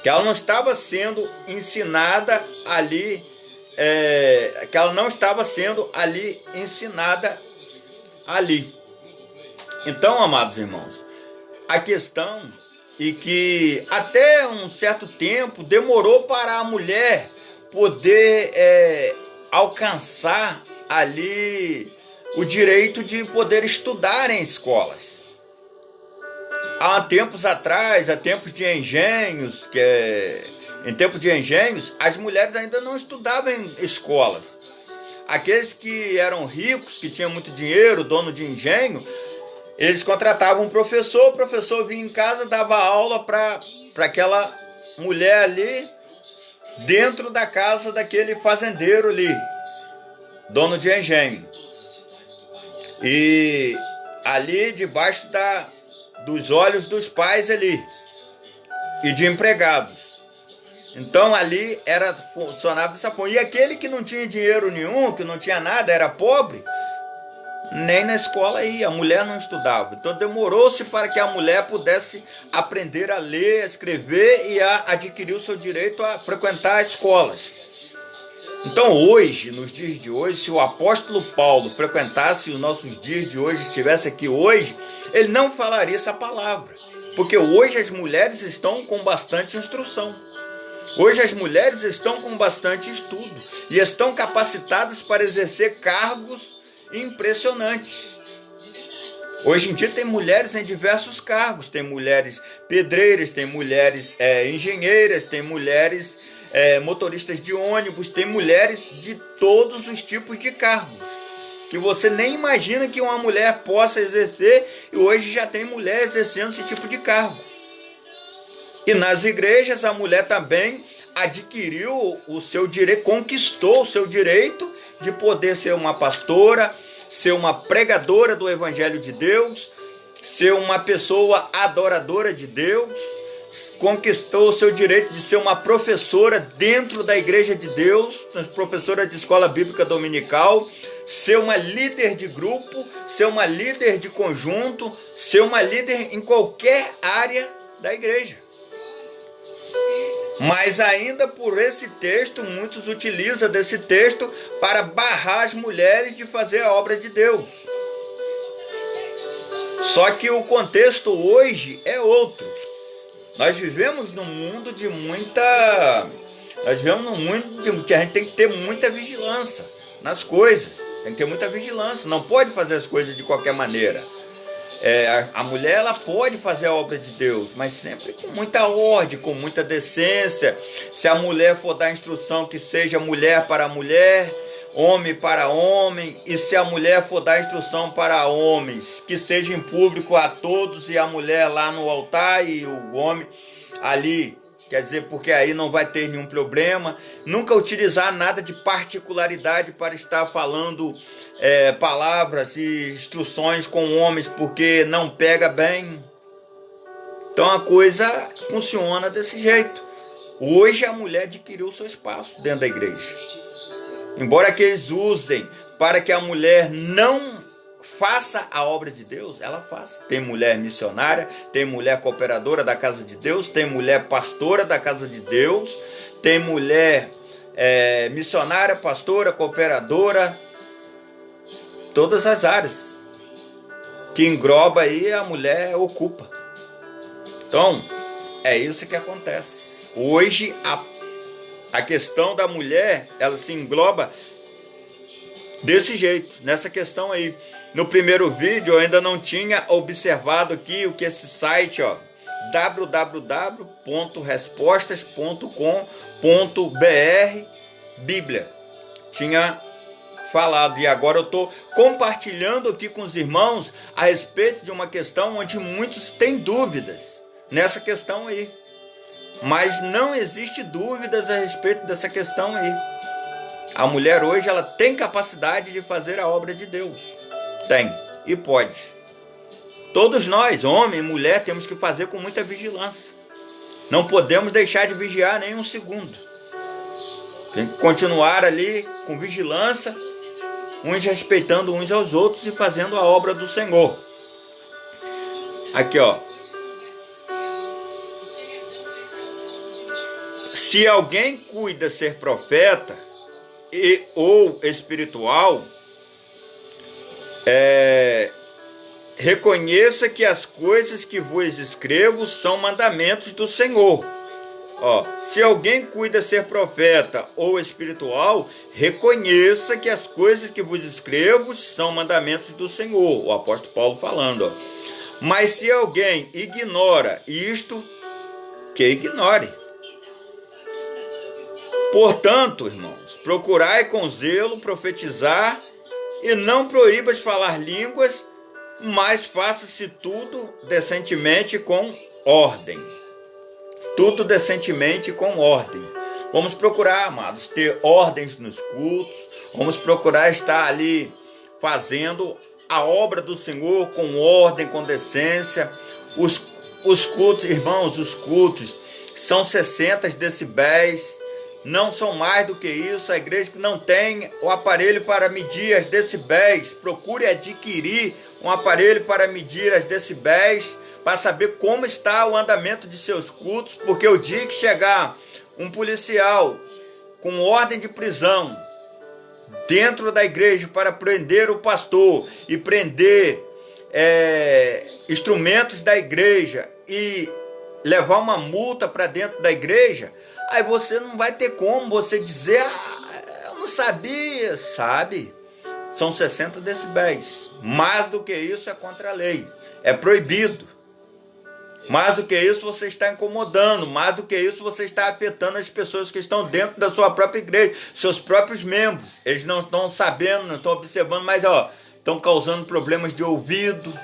Speaker 1: que ela não estava sendo ensinada ali, que ela não estava sendo ali ensinada ali. Então, amados irmãos, a questão é que até um certo tempo demorou para a mulher poder alcançar ali o direito de poder estudar em escolas. Há tempos atrás, há tempos de engenhos, em tempos de engenhos, as mulheres ainda não estudavam em escolas. Aqueles que eram ricos, que tinham muito dinheiro, dono de engenho, eles contratavam um professor, o professor vinha em casa, dava aula para aquela mulher ali, dentro da casa daquele fazendeiro ali, dono de engenho. E ali debaixo dos olhos dos pais ali, e de empregados. Então ali funcionava dessa forma. E aquele que não tinha dinheiro nenhum, que não tinha nada, era pobre, nem na escola ia, a mulher não estudava. Então demorou-se para que a mulher pudesse aprender a ler, a escrever e a adquirir o seu direito a frequentar escolas. Então hoje, nos dias de hoje, se o apóstolo Paulo frequentasse os nossos dias de hoje, estivesse aqui hoje, ele não falaria essa palavra. Porque hoje as mulheres estão com bastante instrução. Hoje as mulheres estão com bastante estudo e estão capacitadas para exercer cargos impressionantes. Hoje em dia tem mulheres em diversos cargos, tem mulheres pedreiras, tem mulheres engenheiras, tem mulheres motoristas de ônibus, tem mulheres de todos os tipos de cargos, que você nem imagina que uma mulher possa exercer, e hoje já tem mulher exercendo esse tipo de cargo. E nas igrejas a mulher também adquiriu o seu direito, conquistou o seu direito de poder ser uma pastora, ser uma pregadora do Evangelho de Deus, ser uma pessoa adoradora de Deus, conquistou o seu direito de ser uma professora dentro da igreja de Deus, professora de escola bíblica dominical, ser uma líder de grupo, ser uma líder de conjunto, ser uma líder em qualquer área da igreja. Mas ainda por esse texto, muitos utilizam desse texto para barrar as mulheres de fazer a obra de Deus. Só que o contexto hoje é outro. Nós vivemos num mundo de que a gente tem que ter muita vigilância nas coisas. Tem que ter muita vigilância. Não pode fazer as coisas de qualquer maneira. A mulher, ela pode fazer a obra de Deus, mas sempre com muita ordem, com muita decência. Se a mulher for dar instrução, que seja mulher para mulher, homem para homem. E se a mulher for dar instrução para homens, que seja em público a todos, e a mulher lá no altar e o homem ali. Quer dizer, porque aí não vai ter nenhum problema. Nunca utilizar nada de particularidade para estar falando palavras e instruções com homens, porque não pega bem. Então a coisa funciona desse jeito. Hoje a mulher adquiriu o seu espaço dentro da igreja. Embora que eles usem para que a mulher não faça a obra de Deus, ela faz. Tem mulher missionária, tem mulher cooperadora da casa de Deus, tem mulher pastora da casa de Deus, tem mulher missionária, pastora, cooperadora, todas as áreas que engloba aí a mulher ocupa. Então, é isso que acontece. Hoje a questão da mulher, ela se engloba desse jeito, nessa questão aí. No primeiro vídeo eu ainda não tinha observado aqui o que esse site, ó, www.respostas.com.br Bíblia, tinha falado. E agora eu estou compartilhando aqui com os irmãos a respeito de uma questão onde muitos têm dúvidas nessa questão aí. Mas não existe dúvidas a respeito dessa questão aí. A mulher hoje, ela tem capacidade de fazer a obra de Deus. Tem e pode. Todos nós, homem e mulher, temos que fazer com muita vigilância. Não podemos deixar de vigiar nem um segundo. Tem que continuar ali com vigilância, uns respeitando uns aos outros e fazendo a obra do Senhor. Aqui, ó. Se alguém cuida ser profeta ou espiritual, reconheça que as coisas que vos escrevo são mandamentos do Senhor. Ó, se alguém cuida ser profeta ou espiritual, reconheça que as coisas que vos escrevo são mandamentos do Senhor. O apóstolo Paulo falando. Ó. Mas se alguém ignora isto, que ignore. Portanto, irmãos, procurai com zelo profetizar e não proíbas falar línguas, mas faça-se tudo decentemente com ordem. Tudo decentemente com ordem. Vamos procurar, amados, ter ordens nos cultos. Vamos procurar estar ali fazendo a obra do Senhor com ordem, com decência. Os cultos, irmãos, os cultos são 60 decibéis. Não são mais do que isso. A igreja que não tem o aparelho para medir as decibéis, procure adquirir um aparelho para medir as decibéis, para saber como está o andamento de seus cultos, porque o dia que chegar um policial com ordem de prisão dentro da igreja para prender o pastor e prender instrumentos da igreja e levar uma multa para dentro da igreja, aí você não vai ter como você dizer, eu não sabia, sabe? São 60 decibéis. Mais do que isso é contra a lei, é proibido. Mais do que isso você está incomodando, mais do que isso você está afetando as pessoas que estão dentro da sua própria igreja, seus próprios membros. Eles não estão sabendo, não estão observando, mas estão causando problemas de ouvido.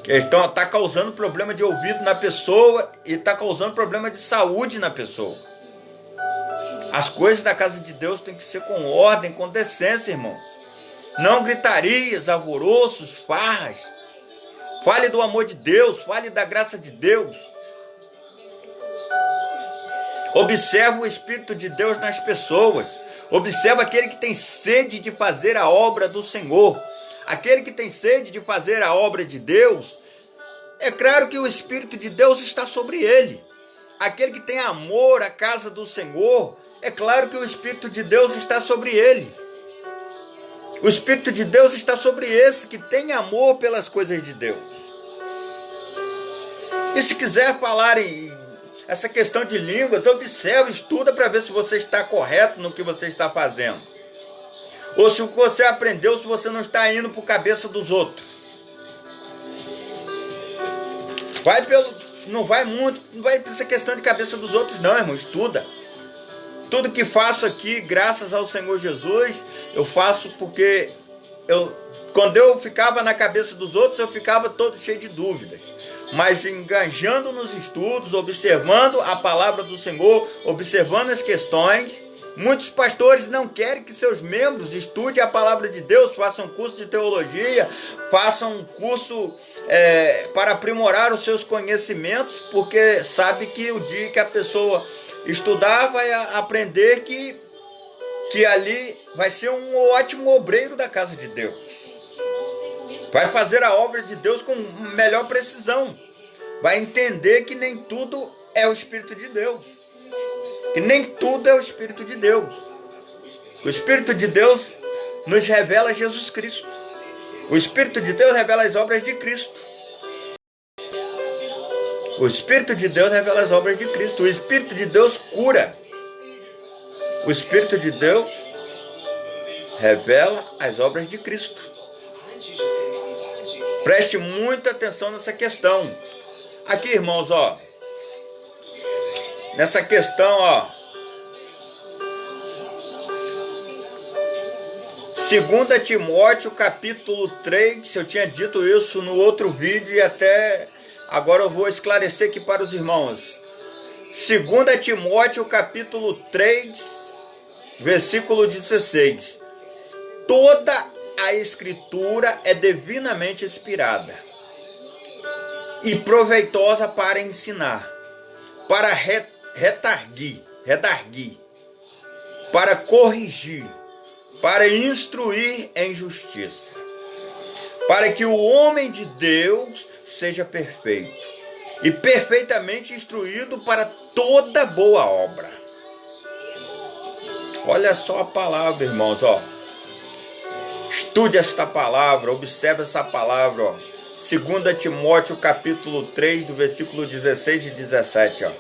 Speaker 1: Está causando problema de ouvido na pessoa e está causando problema de saúde na pessoa. As coisas da casa de Deus têm que ser com ordem, com decência, irmãos. Não gritarias, alvoroços, farras. Fale do amor de Deus, fale da graça de Deus. Observe o Espírito de Deus nas pessoas. Observe aquele que tem sede de fazer a obra do Senhor. Aquele que tem sede de fazer a obra de Deus, é claro que o Espírito de Deus está sobre ele. Aquele que tem amor à casa do Senhor, é claro que o Espírito de Deus está sobre ele. O Espírito de Deus está sobre esse que tem amor pelas coisas de Deus. E se quiser falar em essa questão de línguas, observe, estuda para ver se você está correto no que você está fazendo. Ou se você aprendeu, se você não está indo por cabeça dos outros. Não vai para essa questão de cabeça dos outros não, irmão, estuda. Tudo que faço aqui, graças ao Senhor Jesus, eu faço porque quando eu ficava na cabeça dos outros, eu ficava todo cheio de dúvidas. Mas engajando nos estudos, observando a palavra do Senhor, observando as questões. Muitos pastores não querem que seus membros estudem a palavra de Deus, façam curso de teologia, façam um curso para aprimorar os seus conhecimentos, porque sabe que o dia que a pessoa estudar vai aprender que ali vai ser um ótimo obreiro da casa de Deus. Vai fazer a obra de Deus com melhor precisão. Vai entender que nem tudo é o Espírito de Deus. Que nem tudo é o Espírito de Deus. O Espírito de Deus nos revela Jesus Cristo. O Espírito de Deus revela as obras de Cristo. O Espírito de Deus revela as obras de Cristo. O Espírito de Deus cura. O Espírito de Deus revela as obras de Cristo. Preste muita atenção nessa questão. Aqui, irmãos, ó. Nessa questão, ó. 2 Timóteo, capítulo 3, eu tinha dito isso no outro vídeo e até agora eu vou esclarecer aqui para os irmãos. 2 Timóteo, capítulo 3, versículo 16. Toda a Escritura é divinamente inspirada e proveitosa para ensinar, para redarguir, para corrigir, para instruir em justiça, para que o homem de Deus seja perfeito e perfeitamente instruído para toda boa obra. Olha só a palavra, irmãos, ó. Estude esta palavra, observe essa palavra, ó. 2 Timóteo, capítulo 3, do versículo 16 e 17, ó.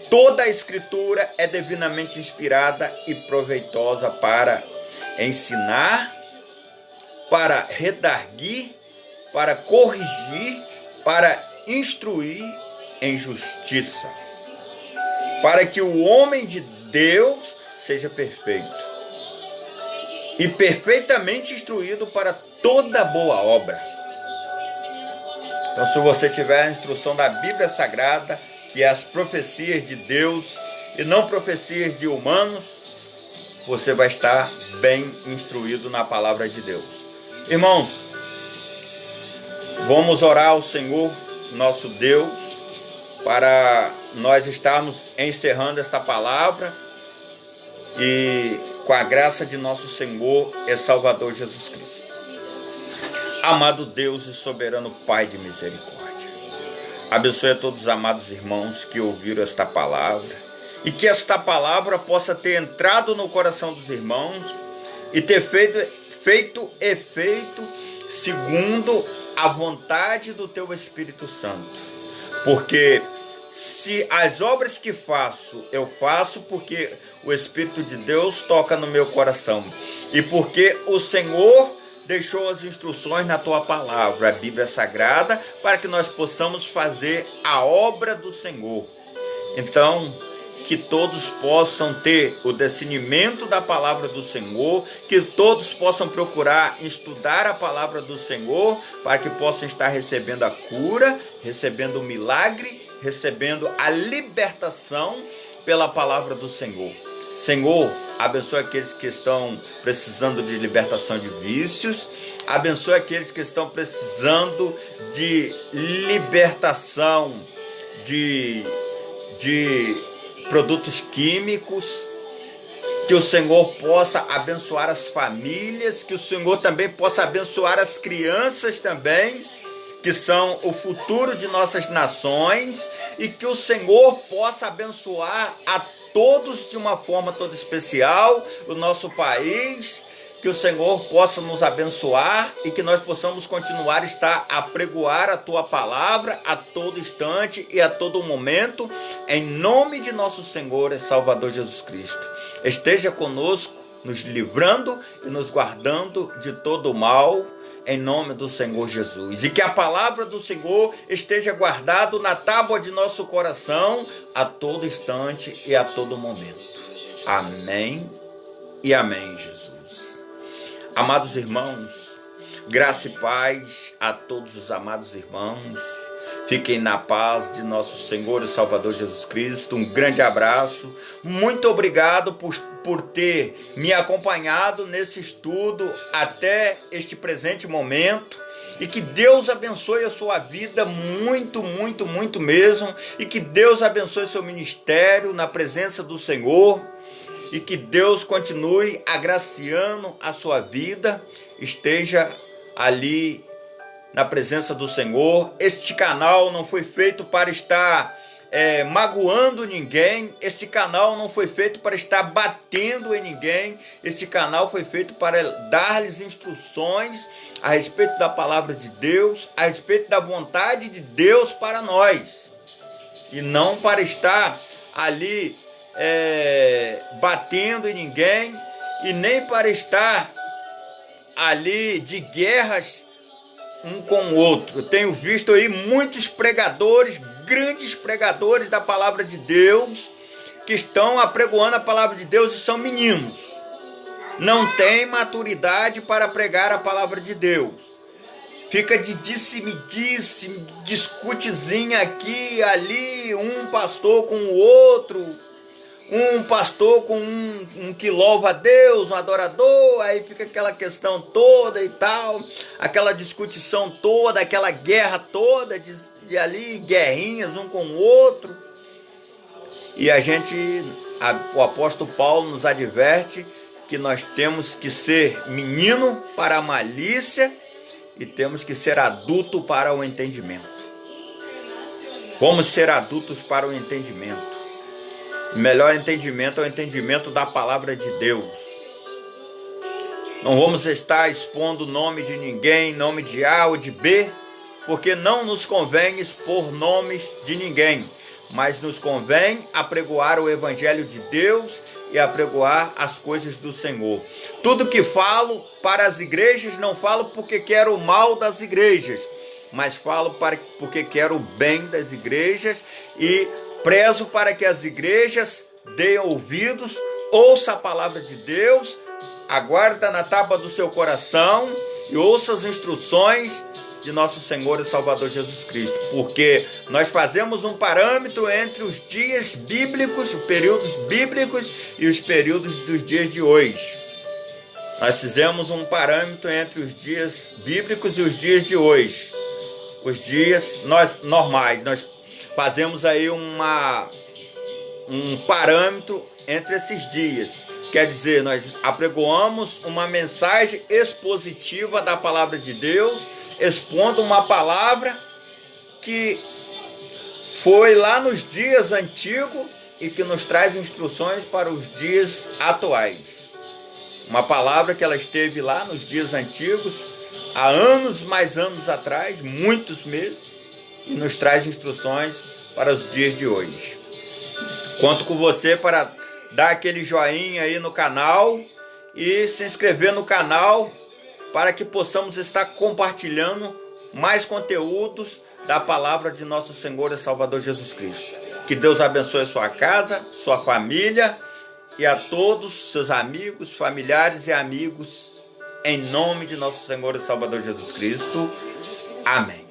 Speaker 1: Toda a Escritura é divinamente inspirada e proveitosa para ensinar, para redarguir, para corrigir, para instruir em justiça, para que o homem de Deus seja perfeito e perfeitamente instruído para toda boa obra. Então, se você tiver a instrução da Bíblia Sagrada, que é as profecias de Deus e não profecias de humanos, você vai estar bem instruído na palavra de Deus. Irmãos, vamos orar ao Senhor, nosso Deus, para nós estarmos encerrando esta palavra e com a graça de nosso Senhor e Salvador Jesus Cristo. Amado Deus e soberano Pai de misericórdia, abençoe a todos os amados irmãos que ouviram esta palavra e que esta palavra possa ter entrado no coração dos irmãos e ter feito efeito segundo a vontade do Teu Espírito Santo. Porque se as obras que faço, eu faço porque o Espírito de Deus toca no meu coração e porque o Senhor deixou as instruções na Tua palavra, a Bíblia Sagrada, para que nós possamos fazer a obra do Senhor. Então, que todos possam ter o discernimento da palavra do Senhor, que todos possam procurar estudar a palavra do Senhor, para que possam estar recebendo a cura, recebendo o milagre, recebendo a libertação pela palavra do Senhor. Senhor, abençoe aqueles que estão precisando de libertação de vícios, abençoe aqueles que estão precisando de libertação de produtos químicos, que o Senhor possa abençoar as famílias, que o Senhor também possa abençoar as crianças também, que são o futuro de nossas nações, e que o Senhor possa abençoar a todos de uma forma toda especial, o nosso país, que o Senhor possa nos abençoar e que nós possamos continuar a estar a pregoar a Tua palavra a todo instante e a todo momento, em nome de nosso Senhor e Salvador Jesus Cristo. Esteja conosco, nos livrando e nos guardando de todo o mal, em nome do Senhor Jesus. E que a palavra do Senhor esteja guardada na tábua de nosso coração a todo instante e a todo momento. Amém e amém, Jesus. Amados irmãos, graça e paz a todos os amados irmãos. Fiquem na paz de nosso Senhor e Salvador Jesus Cristo. Um grande abraço. Muito obrigado por ter me acompanhado nesse estudo até este presente momento. E que Deus abençoe a sua vida muito, muito, muito mesmo. E que Deus abençoe seu ministério na presença do Senhor. E que Deus continue agraciando a sua vida. Esteja ali na presença do Senhor. Este canal não foi feito para estar magoando ninguém. Este canal não foi feito para estar batendo em ninguém. Este canal foi feito para dar-lhes instruções a respeito da palavra de Deus, a respeito da vontade de Deus para nós. E não para estar ali batendo em ninguém, e nem para estar ali de guerras um com o outro. Eu tenho visto aí muitos pregadores, grandes pregadores da palavra de Deus, que estão apregoando a palavra de Deus e são meninos. Não tem maturidade para pregar a palavra de Deus. Fica de disse-me-disse, discutezinha aqui e ali, um pastor com o outro, um pastor com um que louva a Deus, um adorador, aí fica aquela questão toda e tal, aquela discussão toda, aquela guerra toda, de ali, guerrinhas um com o outro. E o apóstolo Paulo nos adverte que nós temos que ser menino para a malícia e temos que ser adulto para o entendimento. Como ser adultos para o entendimento? O melhor entendimento é o entendimento da palavra de Deus. Não vamos estar expondo o nome de ninguém, nome de A ou de B, porque não nos convém expor nomes de ninguém, mas nos convém apregoar o evangelho de Deus e apregoar as coisas do Senhor. Tudo que falo para as igrejas, não falo porque quero o mal das igrejas, mas falo porque quero o bem das igrejas e prezo para que as igrejas deem ouvidos, ouça a palavra de Deus, aguarda na tábua do seu coração e ouça as instruções de nosso Senhor e Salvador Jesus Cristo, porque nós fazemos um parâmetro entre os dias bíblicos, os períodos bíblicos e os períodos dos dias de hoje. Nós fizemos um parâmetro entre os dias bíblicos e os dias de hoje. Os dias normais, nós fazemos aí um parâmetro entre esses dias. Quer dizer, nós apregoamos uma mensagem expositiva da palavra de Deus, expondo uma palavra que foi lá nos dias antigos e que nos traz instruções para os dias atuais. Uma palavra que ela esteve lá nos dias antigos, há anos, mais anos atrás, muitos mesmo, e nos traz instruções para os dias de hoje. Conto com você para dar aquele joinha aí no canal e se inscrever no canal para que possamos estar compartilhando mais conteúdos da palavra de nosso Senhor e Salvador Jesus Cristo. Que Deus abençoe a sua casa, sua família e a todos seus amigos, familiares e amigos, em nome de nosso Senhor e Salvador Jesus Cristo. Amém.